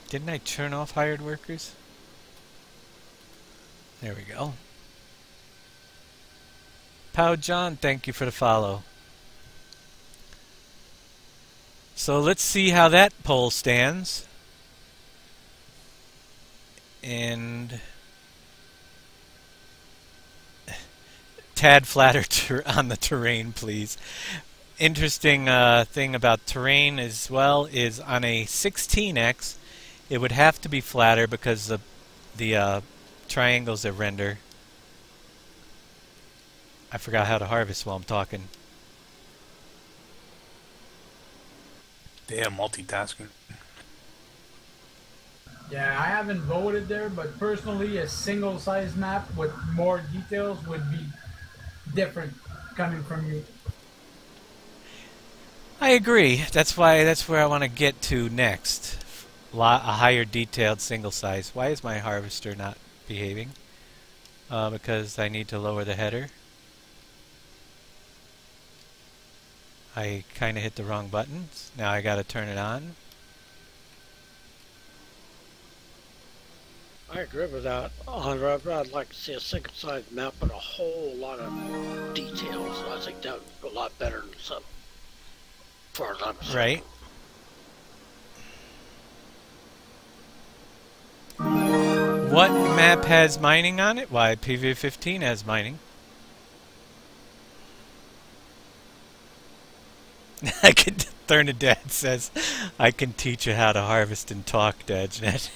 Didn't I turn off hired workers? There we go. Pow John, thank you for the follow. So let's see how that poll stands. And tad flatter on the terrain, please. Interesting thing about terrain as well is on a 16X, it would have to be flatter because the triangles that render. I forgot how to harvest while I'm talking. Damn, multitasking. Yeah, I haven't voted there, but personally, a single size map with more details would be different coming from you. I agree. That's where I want to get to next. A higher detailed single size. Why is my harvester not behaving? Because I need to lower the header. I kind of hit the wrong buttons. Now I got to turn it on. I agree with that. I'd like to see a single size map with a whole lot of details. I think that would be a lot better than some. As far as I'm concerned. Right. What map has mining on it? Why, PV15 has mining. I can. Dad says, I can teach you how to harvest and talk, Dadgenet.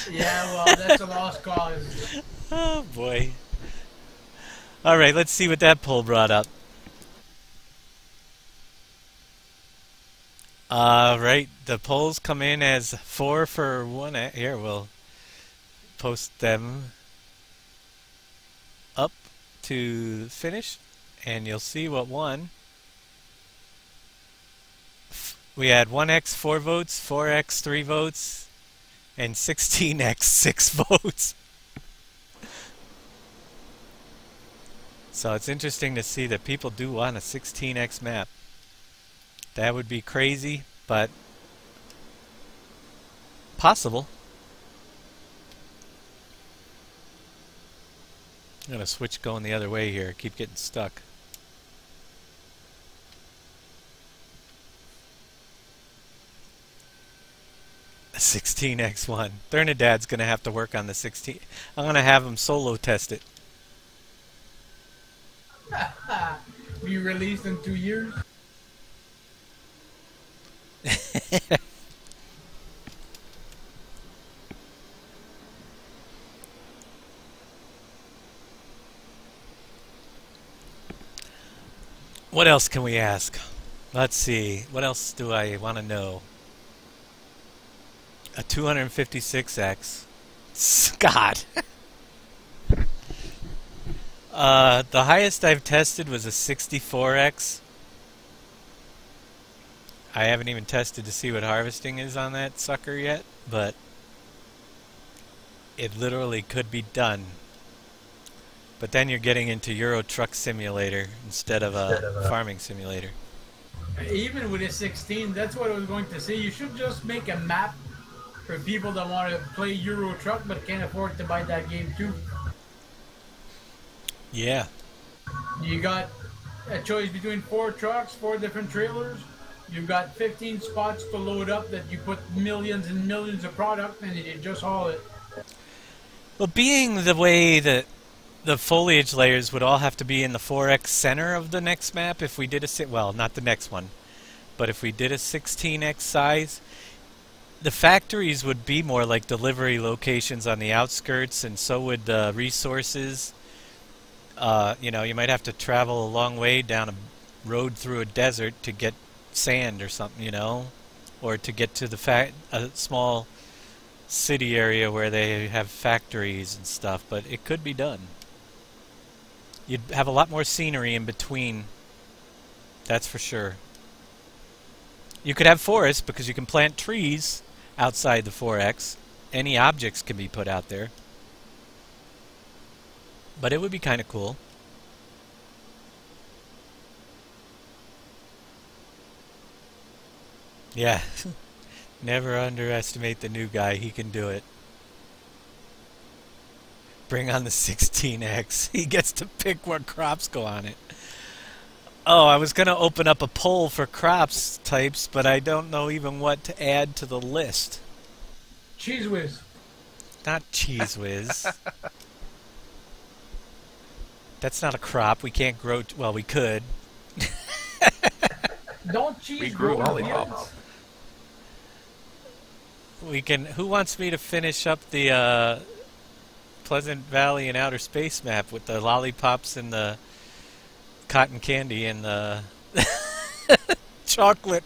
Yeah, well, that's a lost cause. Oh, boy. Alright, let's see what that poll brought up. Right, the polls come in as 4 for 1. Here, we'll post them up to finish, and you'll see what won. We had 1X 4 votes, 4X 3 votes, and 16X 6 votes. So it's interesting to see that people do want a 16X map. That would be crazy, but possible. I'm going to switch going the other way here. Keep getting stuck. A 16X1. Bernadad's going to have to work on the 16. I'm going to have him solo test it. be released in 2 years. What else can we ask? Let's see. What else do I want to know? A 256X. God. The highest I've tested was a 64X. I haven't even tested to see what harvesting is on that sucker yet, but it literally could be done. But then you're getting into Euro Truck Simulator instead of a farming simulator. Even with a 16, that's what I was going to say. You should just make a map for people that want to play Euro Truck but can't afford to buy that game too. Yeah. You got a choice between 4 trucks, 4 different trailers. You've got 15 spots to load up that you put millions and millions of product and you just haul it. Well, being the way that the foliage layers would all have to be in the 4X center of the next map if we did well, not the next one, but if we did a 16X size, the factories would be more like delivery locations on the outskirts, and so would the resources. You know, you might have to travel a long way down a road through a desert to get sand or something, you know, or to get to the a small city area where they have factories and stuff, but it could be done. You'd have a lot more scenery in between, that's for sure. You could have forests because you can plant trees outside the 4X. Any objects can be put out there. But it would be kind of cool. Yeah. Never underestimate the new guy. He can do it. Bring on the 16X. He gets to pick what crops go on it. Oh, I was going to open up a poll for crops types, but I don't know even what to add to the list. Cheese Whiz. Not Cheese Whiz. That's not a crop. We can't grow... Well, we could. Don't cheese We grew grow lollipops. We can... Who wants me to finish up the Pleasant Valley and Outer Space map with the lollipops and the cotton candy and the chocolate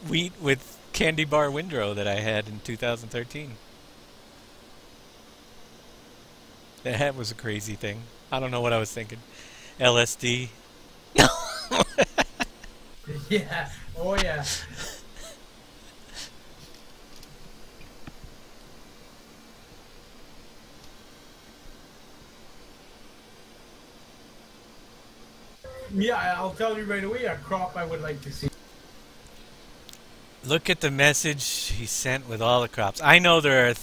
wheat with candy bar windrow that I had in 2013. That was a crazy thing. I don't know what I was thinking. LSD. Yeah. Oh, yeah. Yeah, I'll tell you right away a crop I would like to see. Look at the message he sent with all the crops. I know there are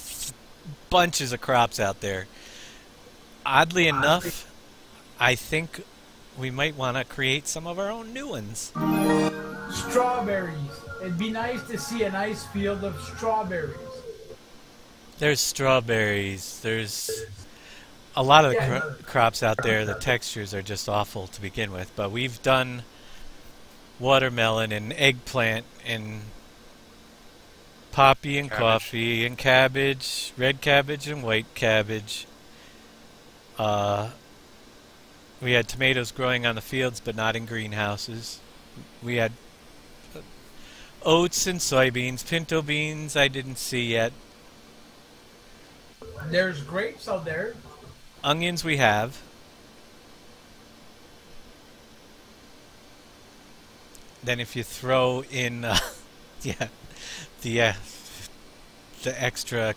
bunches of crops out there. Oddly enough, I think we might want to create some of our own new ones. Strawberries. It'd be nice to see a nice field of strawberries. There's strawberries. There's a lot of the crops out there. The textures are just awful to begin with. But we've done watermelon and eggplant and poppy and coffee and cabbage, red cabbage and white cabbage. We had tomatoes growing on the fields, but not in greenhouses. We had oats and soybeans, pinto beans I didn't see yet. There's grapes out there. Onions we have. Then if you throw in, the extra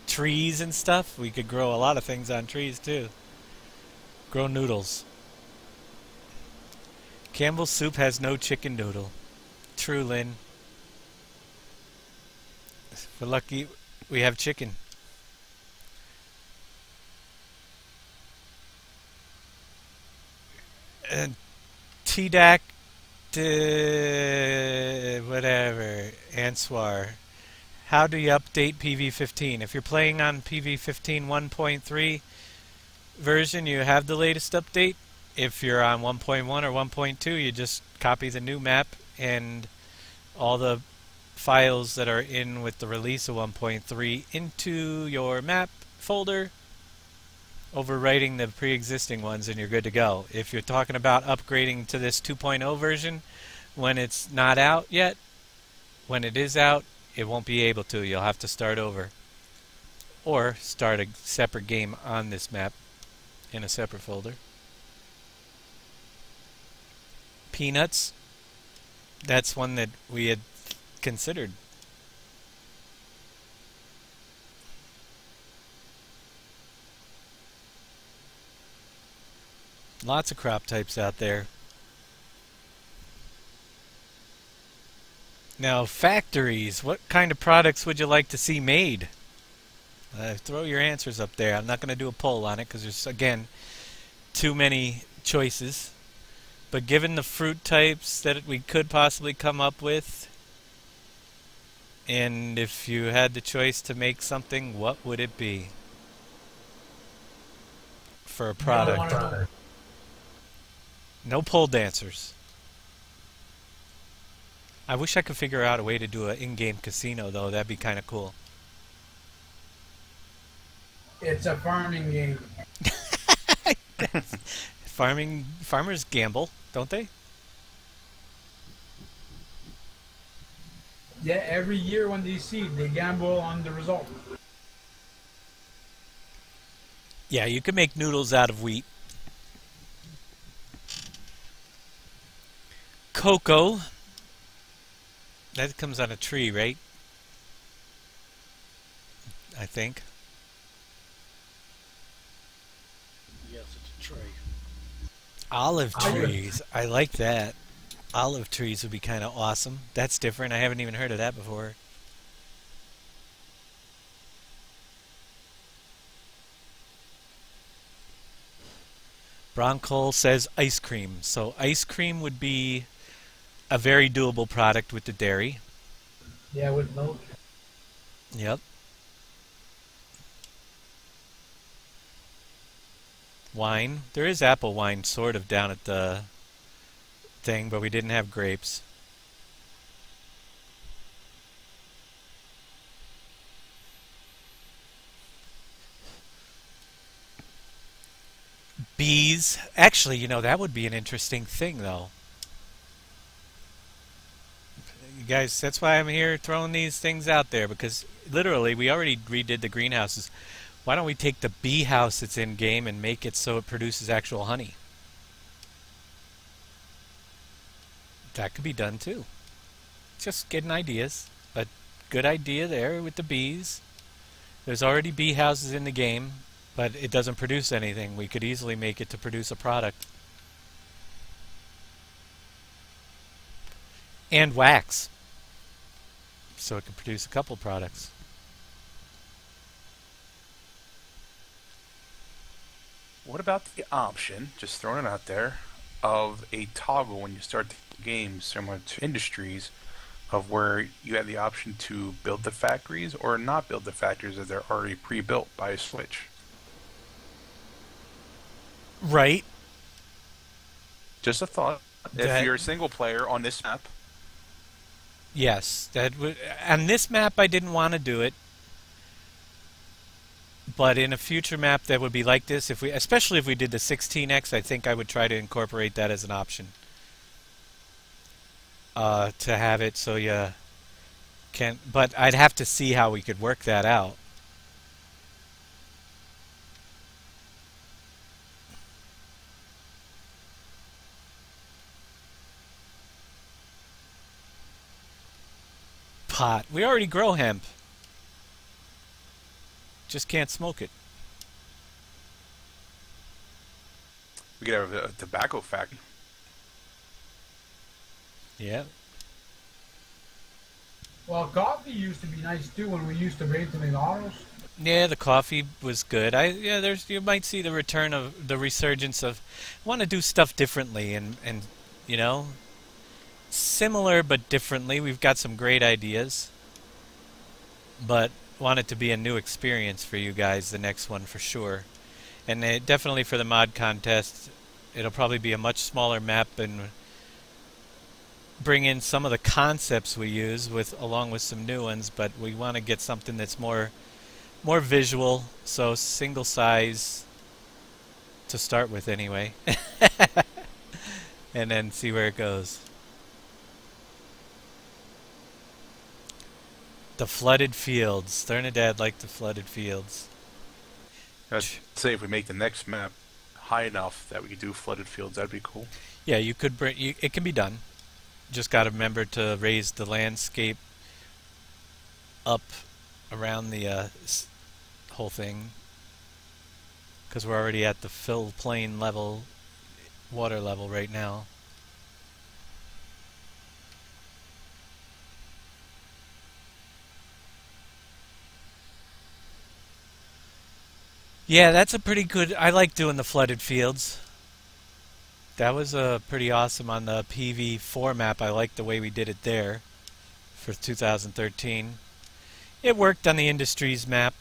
trees and stuff, we could grow a lot of things on trees too. Grow noodles. Campbell's soup has no chicken noodle. True, Lynn. We're lucky we have chicken. And TDAC, whatever, Answar. How do you update PV15? If you're playing on PV15 1.3, version, you have the latest update. If you're on 1.1 or 1.2, you just copy the new map and all the files that are in with the release of 1.3 into your map folder, overwriting the pre-existing ones, and you're good to go. If you're talking about upgrading to this 2.0 version when it's not out yet, when it is out, it won't be able to. You'll have to start over. Or start a separate game on this map in a separate folder. Peanuts, that's one that we had considered. Lots of crop types out there. Now, factories, what kind of products would you like to see made? Throw your answers up there. I'm not going to do a poll on it because there's, again, too many choices. But given the fruit types that we could possibly come up with, and if you had the choice to make something, what would it be? For a product. No pole dancers. I wish I could figure out a way to do an in-game casino, though. That'd be kind of cool. It's a farming game. Farmers gamble, don't they? Yeah, every year when they seed, they gamble on the result. Yeah, you can make noodles out of wheat. Cocoa. That comes on a tree, right? I think. Yes, it's a tree. Olive trees. I like that. Olive trees would be kind of awesome. That's different. I haven't even heard of that before. Bronco says ice cream. So ice cream would be a very doable product with the dairy. Yeah, with milk. Yep. Wine. There is apple wine sort of down at the thing, but we didn't have grapes. Bees. Actually, you know, that would be an interesting thing, though. You guys, that's why I'm here throwing these things out there, because literally we already redid the greenhouses. Why don't we take the bee house that's in game and make it so it produces actual honey? That could be done too. Just getting ideas. A good idea there with the bees. There's already bee houses in the game, but it doesn't produce anything. We could easily make it to produce a product. And wax. So it can produce a couple products. What about the option, just throwing it out there, of a toggle when you start the game similar to Industries, of where you have the option to build the factories or not build the factories if they're already pre-built by a switch? Right. Just a thought. If you're a single player on this map. Yes, that would. On this map, I didn't want to do it, but in a future map that would be like this, if we, especially if we did the 16x, I think I would try to incorporate that as an option. To have it so you can, but I'd have to see how we could work that out. Pot. We already grow hemp. Just can't smoke it. We could have a tobacco factory. Yeah. Well, coffee used to be nice too when we used to raid the McDonald's. Yeah, the coffee was good. There's, you might see the return of the resurgence of want to do stuff differently and you know, similar but differently. We've got some great ideas, but want it to be a new experience for you guys, the next one for sure. And definitely for the mod contest, it'll probably be a much smaller map and bring in some of the concepts we use with along with some new ones, but we want to get something that's more visual, so single size to start with anyway. And then see where it goes. The flooded fields. Thernadad liked the flooded fields. I'd say if we make the next map high enough that we could do flooded fields, that'd be cool. Yeah, you could bring. It can be done. Just got to remember to raise the landscape up around the whole thing, because we're already at the fill plain level, water level right now. Yeah, that's a pretty good. I like doing the flooded fields. That was pretty awesome on the PV4 map. I like the way we did it there for 2013. It worked on the Industries map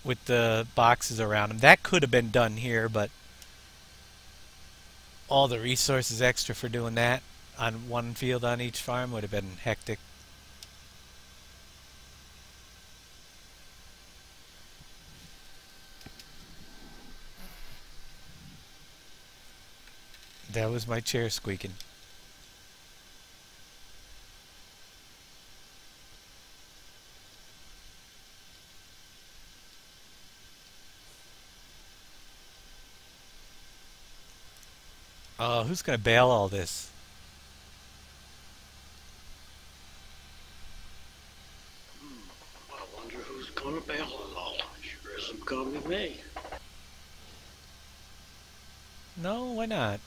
with the boxes around them. That could have been done here, but all the resources extra for doing that on one field on each farm would have been hectic. That was my chair squeaking. Who's going to bail all this? I wonder who's gonna bail it all. Sure isn't gonna be me. No, why not?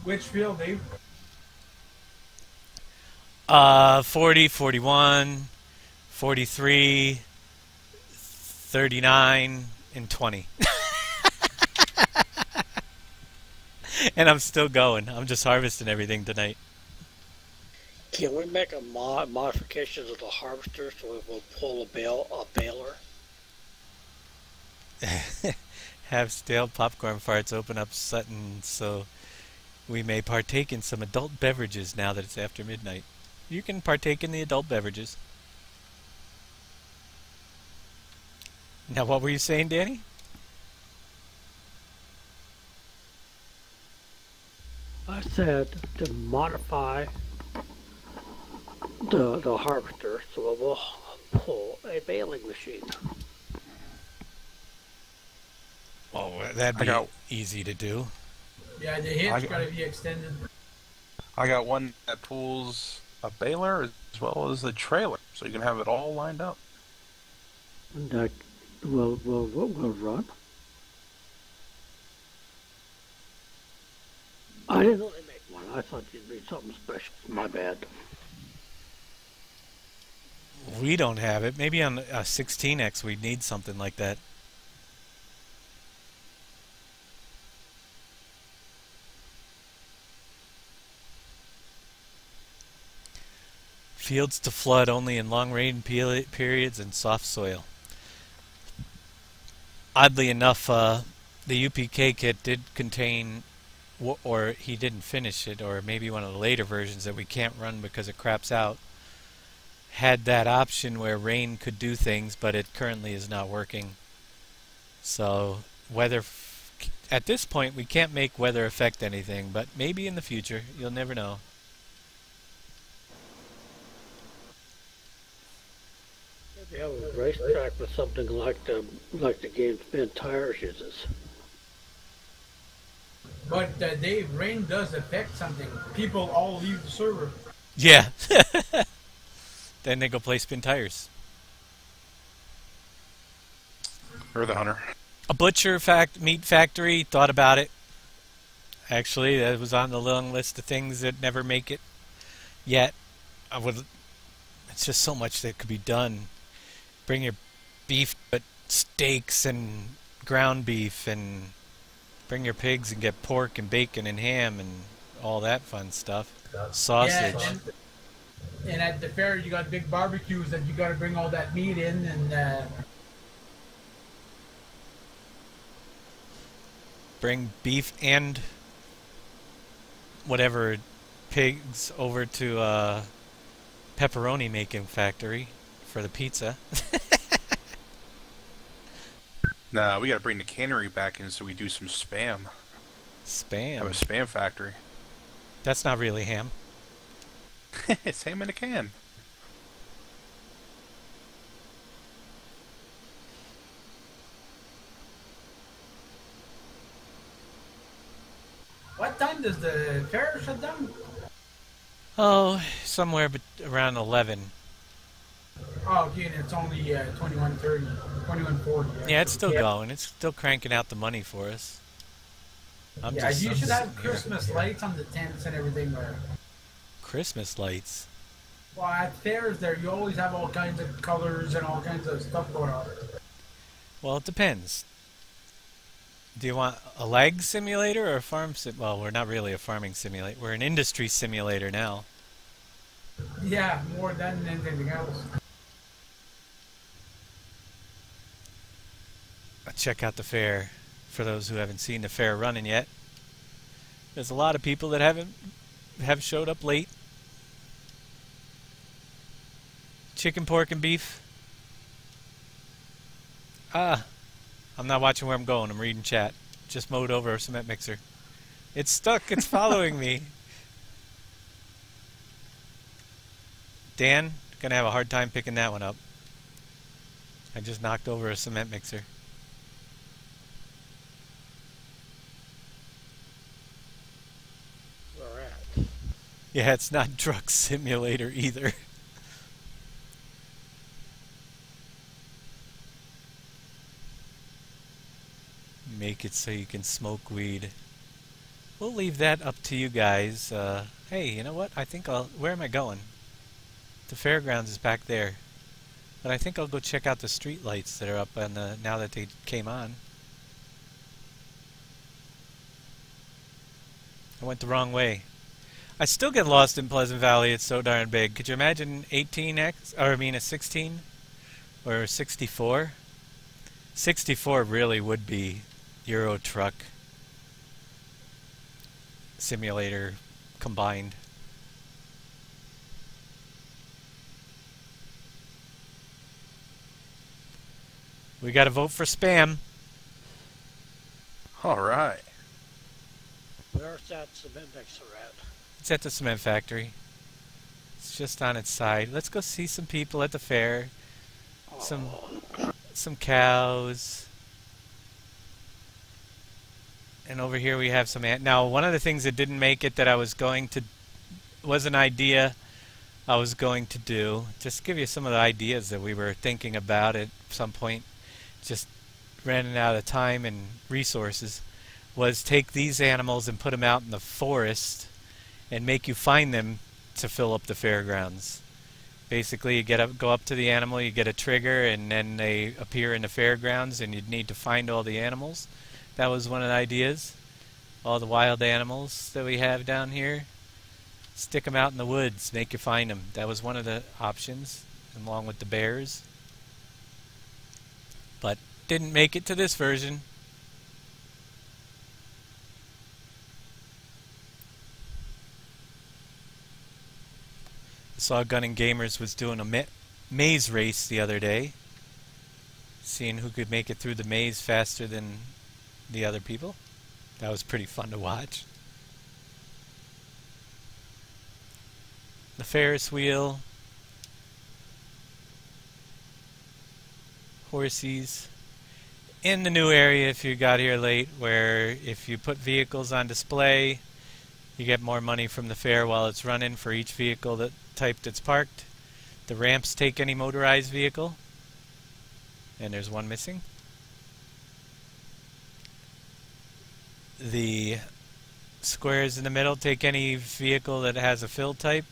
Which field, Dave? 40, 41, 43, 39, and 20. And I'm still going. I'm just harvesting everything tonight. Can we make a modification to the harvester so it will pull a baler? Have stale popcorn farts open up Sutton so we may partake in some adult beverages now that it's after midnight. You can partake in the adult beverages. Now, what were you saying, Danny? I said to modify the harvester so it will pull a baling machine. Oh, that'd be easy to do. Yeah, the hitch got to be extended. I got one that pulls a baler as well as the trailer, so you can have it all lined up. And that will run. I didn't know they make one. I thought you'd need something special. My bad. We don't have it. Maybe on a 16X we'd need something like that. Fields to flood only in long rain periods and soft soil. Oddly enough, the UPK kit did contain, or he didn't finish it, or maybe one of the later versions that we can't run because it craps out, had that option where rain could do things, but it currently is not working. So weather, at this point we can't make weather affect anything, but maybe in the future, you'll never know. Maybe have a racetrack with something like the game Spin Tires uses. But Dave, rain does affect something. People all leave the server. Yeah. Then they go play Spin Tires. Or the hunter. A butcher meat factory, thought about it. Actually, that was on the long list of things that never make it yet. It's just so much that could be done. Bring your beef, but steaks and ground beef, and bring your pigs and get pork and bacon and ham and all that fun stuff. Sausage. Yeah, and at the fair you got big barbecues that you got to bring all that meat in, and bring beef and whatever pigs over to pepperoni making factory for the pizza. Nah, we gotta bring the cannery back in so we do some spam. Have a Spam. spam factory. That's not really ham. It's ham in a can. What time does the fair shut down? Oh, somewhere around 11. Oh, okay, and it's only 21:30, 21:40. Yeah, it's still going. It's still cranking out the money for us. Yeah, you should have Christmas lights on the tents and everything there. Christmas lights. Well, at fairs there, you always have all kinds of colors and all kinds of stuff going on. Well, it depends. Do you want a lag simulator or a farm sim? Well, we're not really a farming simulator. We're an industry simulator now. Yeah, more than anything else. Check out the fair for those who haven't seen the fair running yet. There's a lot of people that have showed up late. Chicken, pork, and beef. I'm not watching where I'm going. I'm reading chat. Just mowed over a cement mixer. It's stuck. It's following me. Dan, gonna have a hard time picking that one up. I just knocked over a cement mixer. Where at? Yeah, it's not Truck Simulator either. Make it so you can smoke weed. We'll leave that up to you guys. Hey, you know what? I think I'll... Where am I going? The fairgrounds is back there. But I think I'll go check out the street lights that are up on the, now that they came on. I went the wrong way. I still get lost in Pleasant Valley. It's so darn big. Could you imagine 18x, or I mean a 16 or 64? 64 really would be Euro Truck Simulator combined. We got to vote for spam. All right. Where's that cement mixer at? It's at the cement factory. It's just on its side. Let's go see some people at the fair. Some cows. And over here we have some now one of the things that didn't make it that I was going to was an idea I was going to do. Just give you some of the ideas that we were thinking about at some point. Just running out of time and resources. Was take these animals and put them out in the forest and make you find them to fill up the fairgrounds. Basically, you go up to the animal, you get a trigger, and then they appear in the fairgrounds, and you'd need to find all the animals. That was one of the ideas. All the wild animals that we have down here. Stick them out in the woods, make you find them. That was one of the options, along with the bears. But didn't make it to this version. I saw Gun and Gamers was doing a maze race the other day, seeing who could make it through the maze faster than the other people. That was pretty fun to watch. The Ferris wheel, horsies. In the new area, if you got here late, where if you put vehicles on display, you get more money from the fair while it's running for each vehicle type that's parked. The ramps take any motorized vehicle, and there's one missing. The squares in the middle take any vehicle that has a fill type,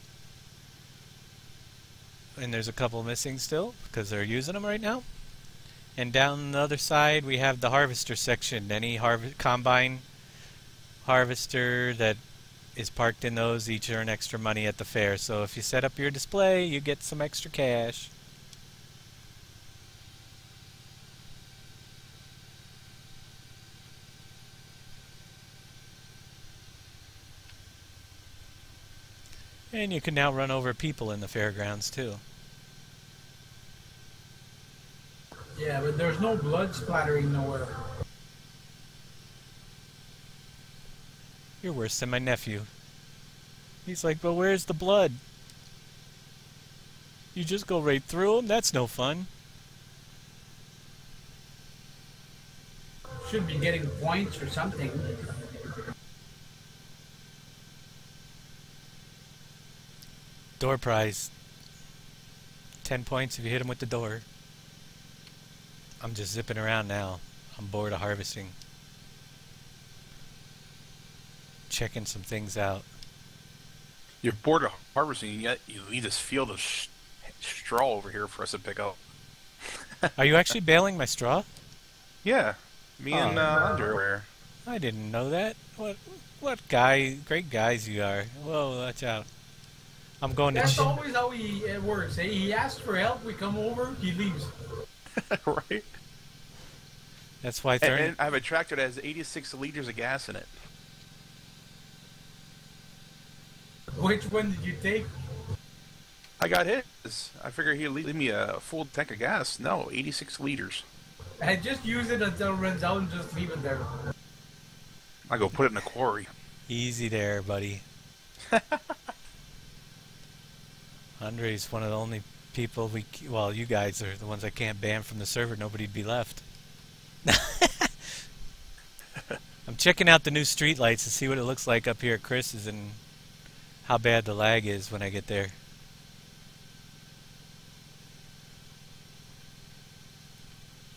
and there's a couple missing still because they're using them right now. And down the other side we have the harvester section. Any combine harvester that is parked in those each earn extra money at the fair. So if you set up your display, you get some extra cash. And you can now run over people in the fairgrounds too. Yeah, but there's no blood splattering nowhere. You're worse than my nephew. He's like, but where's the blood? You just go right through him? That's no fun. Should be getting points or something. Door prize. 10 points if you hit him with the door. I'm just zipping around now. I'm bored of harvesting. Checking some things out. You're bored of harvesting, yet you leave this field of straw over here for us to pick up. Are you actually baling my straw? Yeah, me and Underwear. I didn't know that. What guy? Great guys you are. Whoa, watch out. I'm going to. That's always how it works. Eh? He asks for help, we come over, he leaves. Right. That's why. And I have a tractor that has 86 liters of gas in it. Which one did you take? I got his. I figured he'd leave me a full tank of gas. No, 86 liters. I just use it until it runs out and just leave it there. I go put it in the quarry. Easy there, buddy. Andre's one of the only people well, you guys are the ones I can't ban from the server. Nobody'd be left. I'm checking out the new streetlights to see what it looks like up here at Chris's and how bad the lag is when I get there.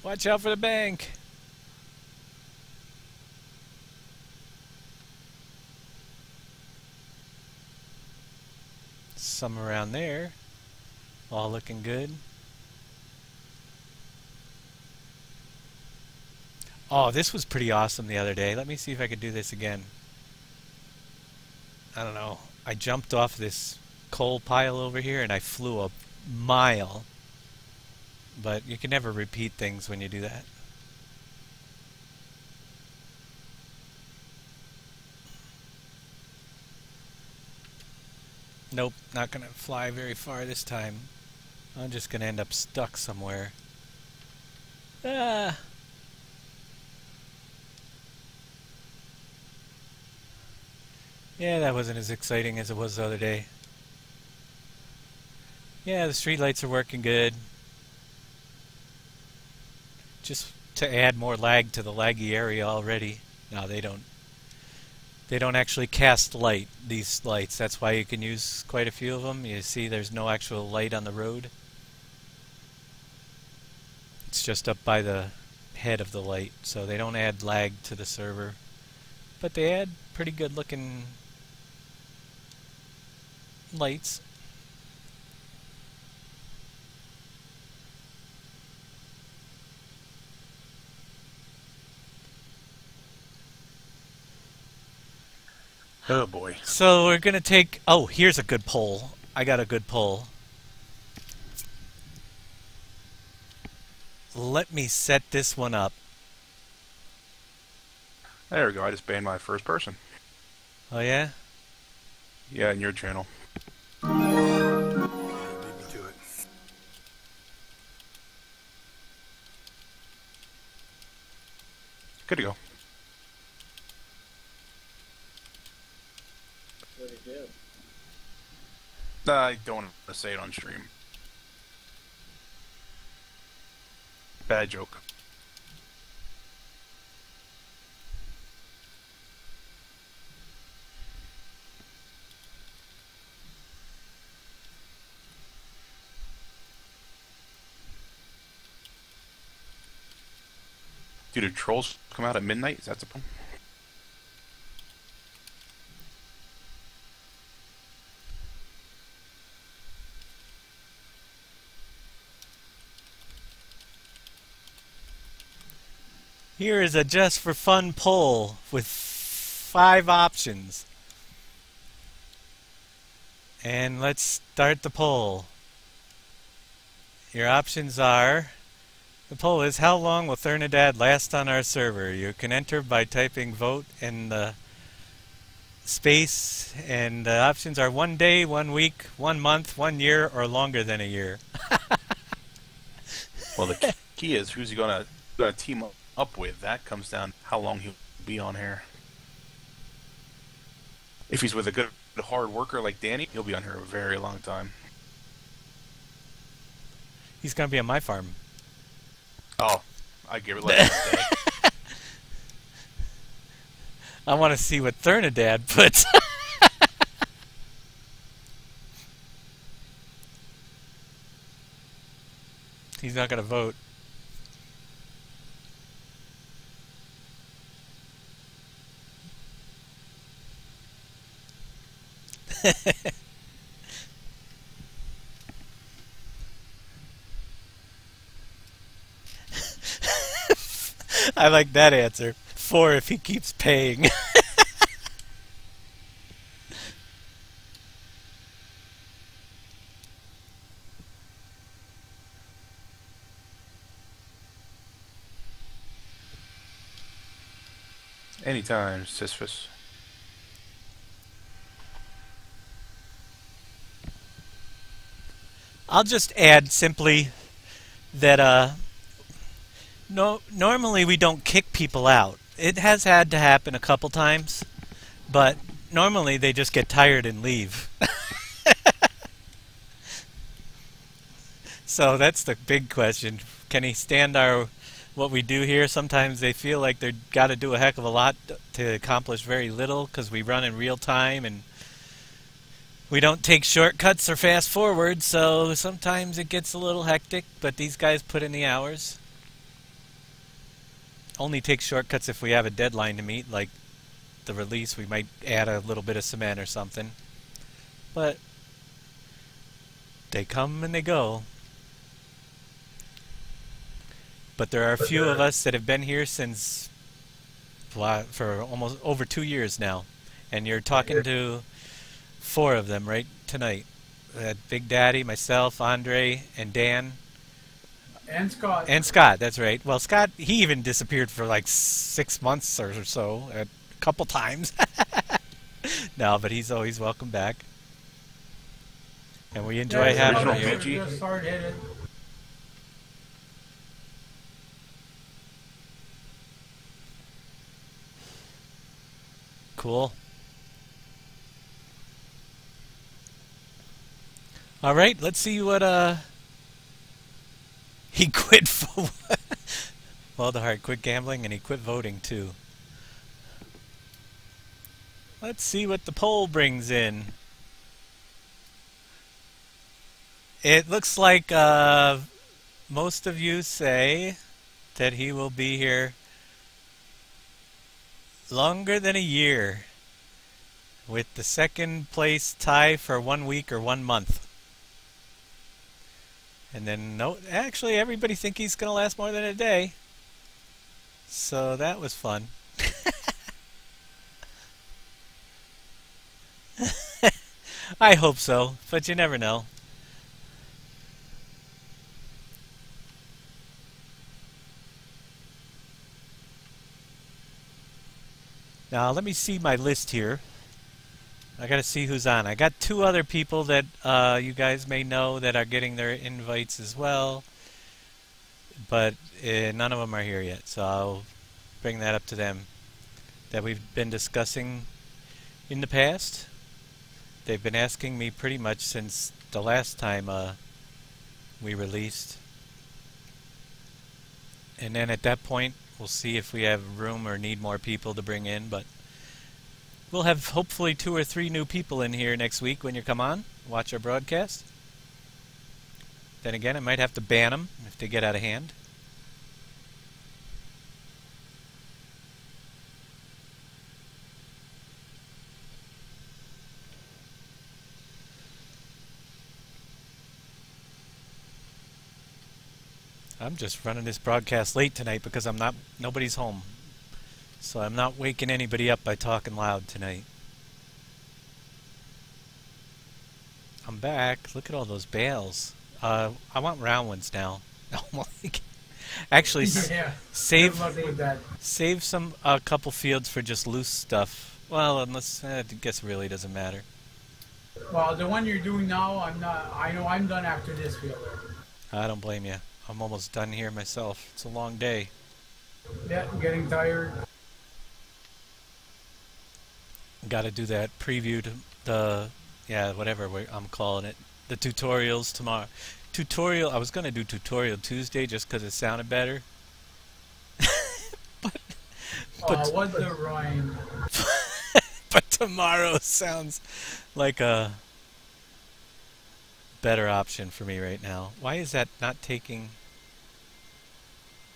Watch out for the bank. Some around there. All looking good. Oh, this was pretty awesome the other day. Let me see if I could do this again. I don't know. I jumped off this coal pile over here and I flew a mile. But you can never repeat things when you do that. Nope, not gonna fly very far this time. I'm just gonna end up stuck somewhere. Ah! Yeah, that wasn't as exciting as it was the other day. Yeah, the streetlights are working good. Just to add more lag to the laggy area already. No, they don't. They don't actually cast light, these lights. That's why you can use quite a few of them. You see there's no actual light on the road. It's just up by the head of the light, so they don't add lag to the server. But they add pretty good looking lights. Oh boy. So we're gonna take, oh, here's a good poll. I got a good poll. Let me set this one up. There we go. I just banned my first person. Oh yeah? Yeah, in your channel. Beat me to it. Good to go. What do you do? I don't want to say it on stream. Bad joke. Do the trolls come out at midnight? Is that the problem? Here is a just for fun poll with 5 options. And let's start the poll. Your options are, the poll is, how long will Thernadad last on our server? You can enter by typing vote in the space, and the options are 1 day, 1 week, 1 month, 1 year, or longer than a year. Well, the key is who's he gonna team up with. That comes down to how long he'll be on here. If he's with a good hard worker like Danny, he'll be on here a very long time. He's going to be on my farm. Oh, I give it less than a day. I want to see what Thernadad puts. He's not going to vote. I like that answer. 4 if he keeps paying. Anytime, Sisyphus. I'll just add simply that normally we don't kick people out. It has had to happen a couple times, but normally they just get tired and leave. So that's the big question. Can he stand what we do here? Sometimes they feel like they've got to do a heck of a lot to accomplish very little because we run in real time and we don't take shortcuts or fast forwards, so sometimes it gets a little hectic, but these guys put in the hours. Only take shortcuts if we have a deadline to meet, like the release. We might add a little bit of cement or something. But they come and they go. But there are a few of us that have been here since for almost over 2 years now. And you're talking to 4 of them right tonight. Big Daddy, myself, Andre, and Dan. And Scott. And Scott, that's right. Well, Scott, he even disappeared for like 6 months or so, a couple times. No, but he's always welcome back. And we enjoy having him here. Just hard-headed. Cool. All right, let's see what he quit for. Well, the heart quit gambling and he quit voting too. Let's see what the poll brings in. It looks like most of you say that he will be here longer than a year, with the second place tie for 1 week or 1 month. And then, no, actually everybody think he's going to last more than a day. So that was fun. I hope so, but you never know. Now let me see my list here. I gotta see who's on. I got 2 other people that you guys may know that are getting their invites as well, but none of them are here yet, so I'll bring that up to them. That we've been discussing in the past. They've been asking me pretty much since the last time we released. And then at that point we'll see if we have room or need more people to bring in, but we'll have hopefully 2 or 3 new people in here next week when you come on, watch our broadcast. Then again, I might have to ban them if they get out of hand. I'm just running this broadcast late tonight because nobody's home. So I'm not waking anybody up by talking loud tonight. I'm back. Look at all those bales. I want round ones now. Actually, Yeah. save Good luck with that. save a couple fields for just loose stuff Well, unless I guess it really doesn't matter. Well, the one you're doing now, I'm not. I know I'm done after this field. I don't blame you. I'm almost done here myself. It's a long day. Yeah, I'm getting tired. Got to do that preview to the whatever I'm calling it, the tutorials tomorrow. Tutorial. I was gonna do tutorial Tuesday just because it sounded better. What's the rhyme? But tomorrow sounds like a better option for me right now. Why is that not taking?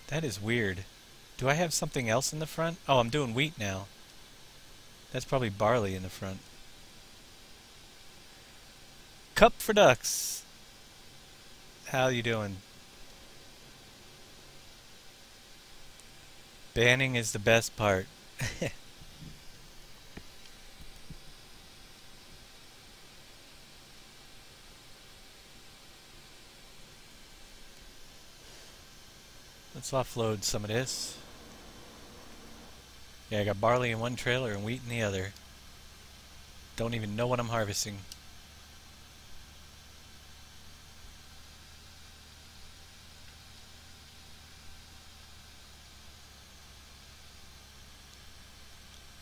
That is weird. Do I have something else in the front? Oh, I'm doing wheat now. That's probably barley in the front. Cup for ducks. How you doing? Banning is the best part. Let's offload some of this. Yeah, I got barley in one trailer and wheat in the other. Don't even know what I'm harvesting.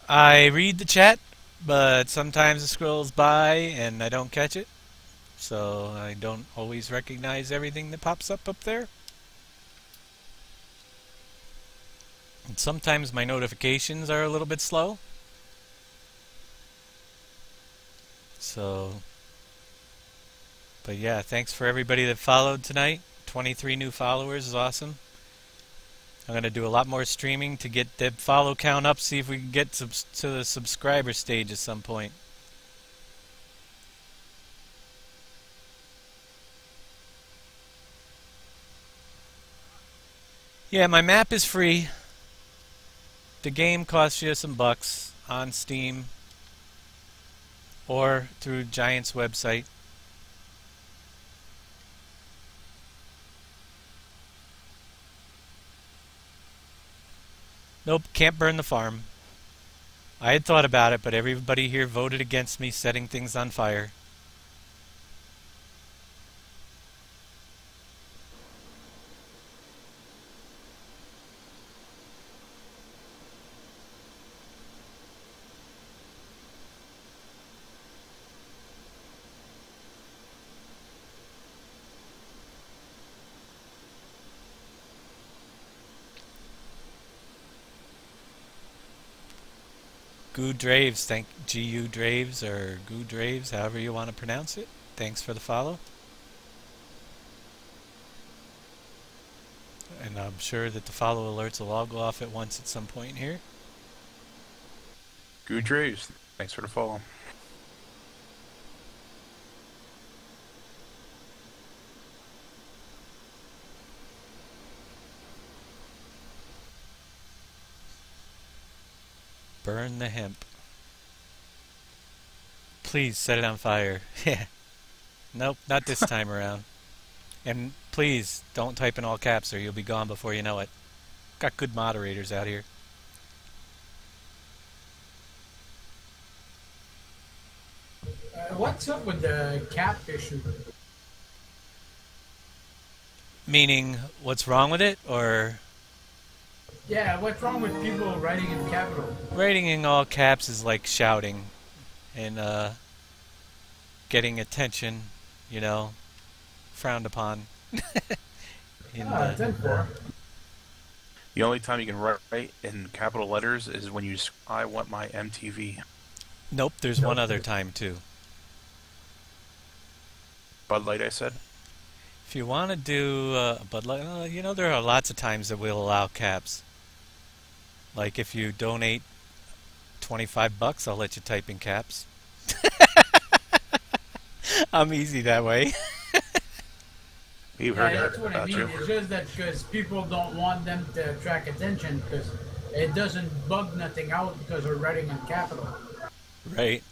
I read the chat, but sometimes it scrolls by and I don't catch it. So I don't always recognize everything that pops up there. And sometimes my notifications are a little bit slow. So, but yeah, thanks for everybody that followed tonight. 23 new followers is awesome. I'm going to do a lot more streaming to get the follow count up, see if we can get to the subscriber stage at some point. Yeah, my map is free. The game costs you some bucks on Steam or through Giant's website. Nope, can't burn the farm. I had thought about it, but everybody here voted against me setting things on fire. Goo Draves, thank GU Draves or Goo Draves, however you want to pronounce it. Thanks for the follow. And I'm sure that the follow alerts will all go off at once at some point here. Good Draves, thanks for the follow. Burn the hemp. Please set it on fire. Yeah. Nope, not this time around. And please don't type in all caps or you'll be gone before you know it. Got good moderators out here. What's up with the cap issue? Meaning, what's wrong with it, or? Yeah, what's wrong with people writing in capital? Writing in all caps is like shouting and getting attention, you know, frowned upon. The only time you can write in capital letters is when you I want my MTV. Nope, there's one other time too. Bud Light, I said. If you want to do Bud Light, you know, there are lots of times that we'll allow caps. Like if you donate $25, I'll let you type in caps. I'm easy that way. We've heard that's what I mean. you. It's just that because people don't want them to attract attention because it doesn't bug nothing out because we're writing in capital. Right.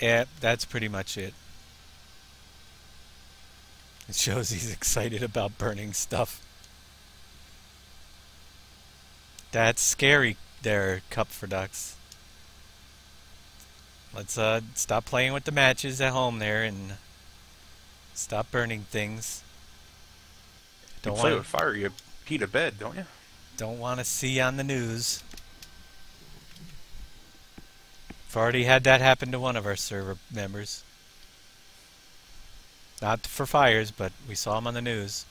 Yeah, that's pretty much it. It shows he's excited about burning stuff. That's scary there, Cup for Ducks. Let's stop playing with the matches at home there and stop burning things. You play with fire, you heat a bed, don't you? Don't want to see on the news. I've already had that happen to one of our server members. Not for fires, but we saw him on the news.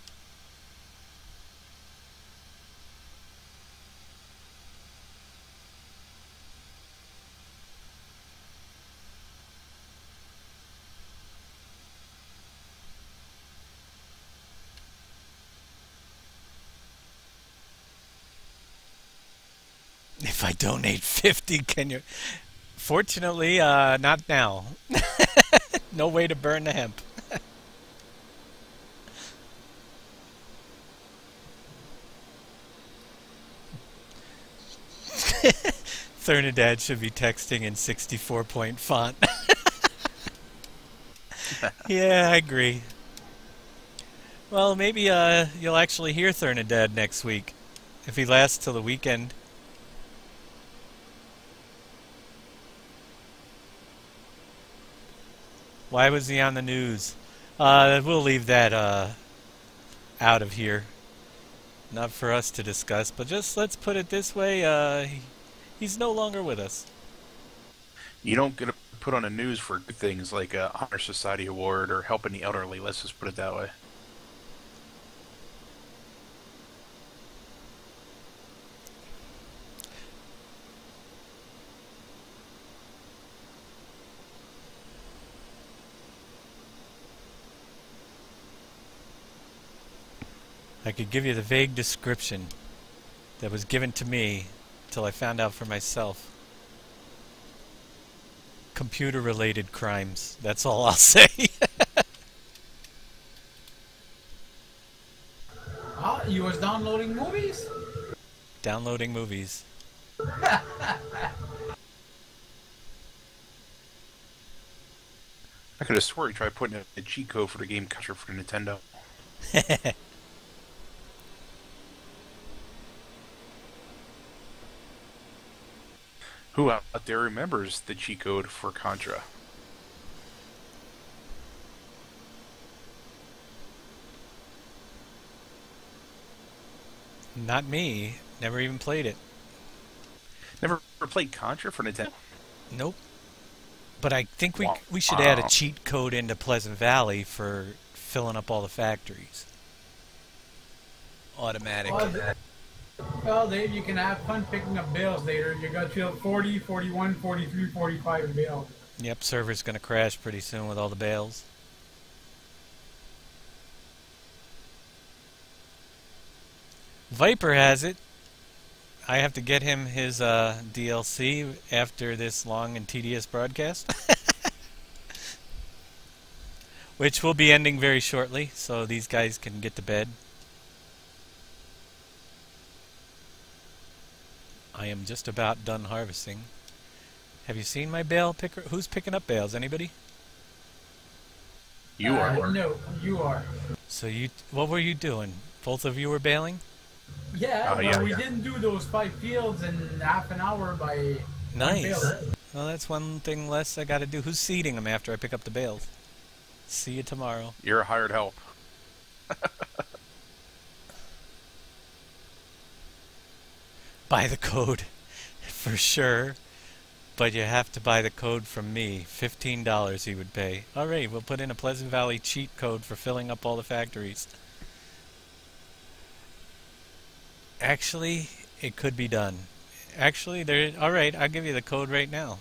If I donate 50, can you? Fortunately, not now. No way to burn the hemp. Thernadad should be texting in 64-point font. Yeah, I agree. Well, maybe you'll actually hear Thernadad next week, if he lasts till the weekend. Why was he on the news? We'll leave that out of here. Not for us to discuss, but just let's put it this way, he's no longer with us. You don't get put on the news for good things like a Honor Society Award or helping the elderly, let's just put it that way. I could give you the vague description that was given to me till I found out for myself. Computer-related crimes. That's all I'll say. Oh, you was downloading movies? Downloading movies. I could have swore he tried putting a cheat code for the game Contra for the Nintendo. Who out there remembers the cheat code for Contra? Not me. Never even played it. Never played Contra for Nintendo? Nope. But I think we should add a cheat code into Pleasant Valley for filling up all the factories. Automatic. Well, Dave, you can have fun picking up bales later. You got field 40, 41, 43, 45 bales. Yep, server's gonna crash pretty soon with all the bales. Viper has it. I have to get him his DLC after this long and tedious broadcast. Which will be ending very shortly, so these guys can get to bed. I am just about done harvesting. Have you seen my bale picker? Who's picking up bales? Anybody? You are. No, you are. So what were you doing? Both of you were baling? Yeah, Oh, but yeah, we yeah. didn't do those 5 fields in half an hour by Nice. bale. Well, that's one thing less I got to do. Who's seeding them after I pick up the bales? See you tomorrow. You're a hired help. Buy the code, for sure. But you have to buy the code from me. $15 he would pay. Alright, we'll put in a Pleasant Valley cheat code for filling up all the factories. Actually, it could be done. Actually, alright, I'll give you the code right now.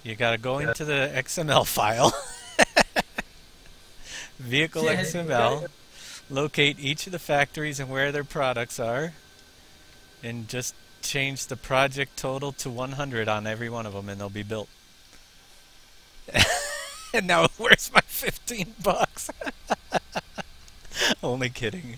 You gotta go into the XML file. Vehicle Yeah, XML. Locate each of the factories and where their products are. And just change the project total to 100 on every one of them and they'll be built. And now where's my 15 bucks? Only kidding.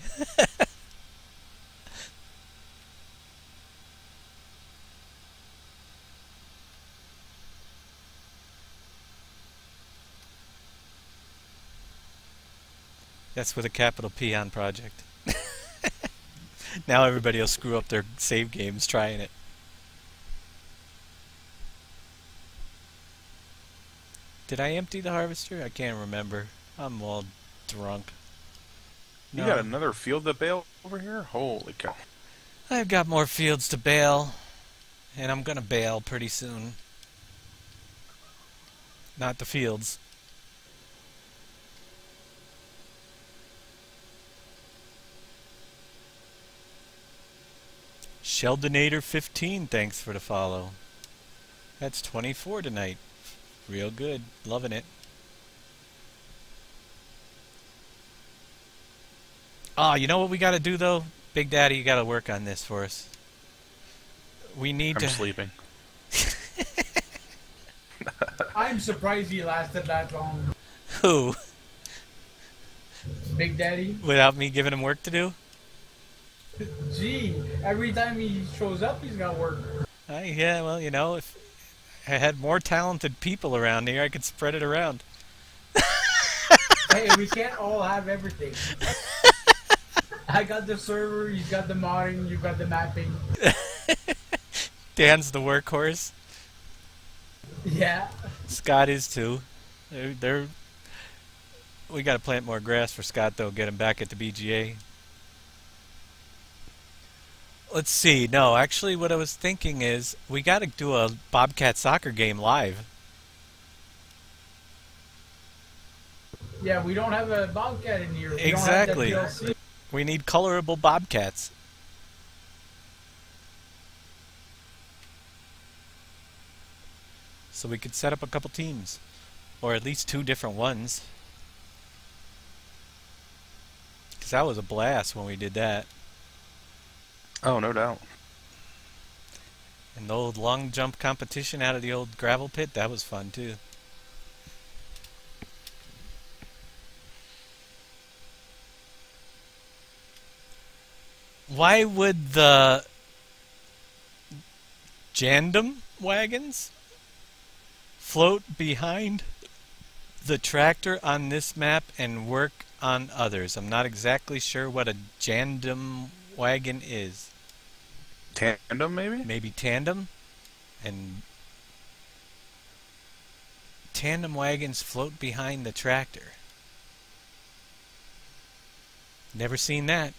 That's with a capital P on project. Now everybody will screw up their save games trying it. Did I empty the harvester? I can't remember. I'm all drunk. You got another field to bale over here? Holy cow. I've got more fields to bale, and I'm gonna bale pretty soon. Not the fields. Sheldonator15, thanks for the follow. That's 24 tonight. Real good. Loving it. Oh, you know what we gotta do though? Big Daddy, you gotta work on this for us. We need to... I'm sleeping. I'm surprised he lasted that long. Who? Big Daddy? Without me giving him work to do? Gee, every time he shows up, he's got work. Yeah, well, you know, if I had more talented people around here, I could spread it around. Hey, we can't all have everything. I got the server, he's got the modding, you got the mapping. Dan's the workhorse. Yeah. Scott is too. We gotta plant more grass for Scott though, get him back at the BGA. Let's see, no, actually what I was thinking is, we gotta do a Bobcat soccer game live. Yeah, we don't have a Bobcat in here. We Exactly. don't have that DLC. We need colorable Bobcats. So we could set up a couple teams. Or at least 2 different ones. Because that was a blast when we did that. Oh, no doubt. And the old long jump competition out of the old gravel pit, that was fun too. Why would the Jandem wagons float behind the tractor on this map and work on others? I'm not exactly sure what a Jandem wagon is. Tandem, maybe? Maybe tandem? And tandem wagons float behind the tractor. Never seen that.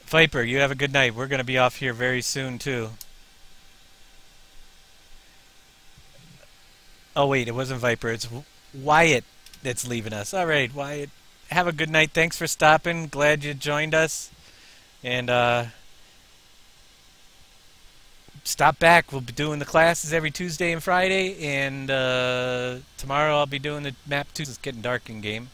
Viper, you have a good night. We're going to be off here very soon, too. Oh, wait, it wasn't Viper. It's Wyatt that's leaving us. All right, Wyatt. Have a good night. Thanks for stopping. Glad you joined us. And, stop back. We'll be doing the classes every Tuesday and Friday. And, tomorrow I'll be doing the map 2. It's getting dark in game.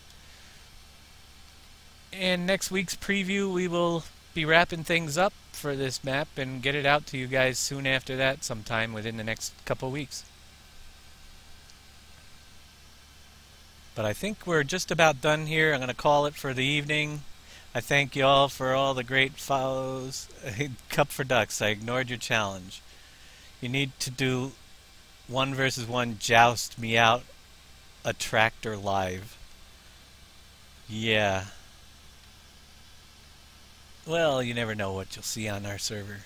And next week's preview, we will be wrapping things up for this map and get it out to you guys soon after that, sometime within the next couple weeks. But I think we're just about done here. I'm going to call it for the evening. I thank you all for all the great follows. Cup for Ducks, I ignored your challenge. You need to do 1 versus 1 joust me out a tractor live. Yeah. Well, you never know what you'll see on our server.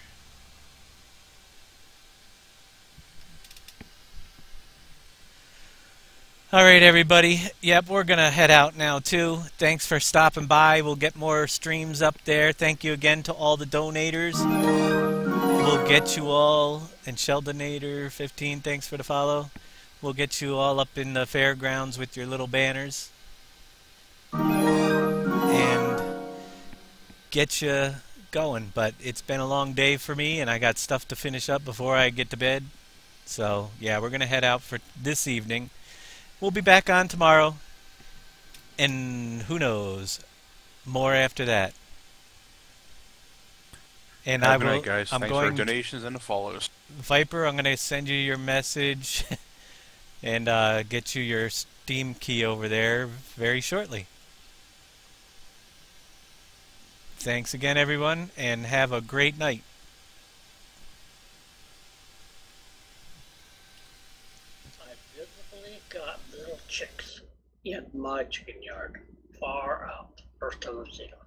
Alright everybody, yep, we're gonna head out now too. Thanks for stopping by. We'll get more streams up there. Thank you again to all the donators. We'll get you all, and Sheldonator15, thanks for the follow. We'll get you all up in the fairgrounds with your little banners. And get you going. But it's been a long day for me, and I got stuff to finish up before I get to bed. So, yeah, we're gonna head out for this evening. We'll be back on tomorrow, and who knows, more after that. And Have a good night, guys. I'm Thanks going for the donations and the follows. Viper, I'm going to send you your message and get you your Steam key over there very shortly. Thanks again, everyone, and have a great night. Got little chicks in my chicken yard, far out. First time I've seen them.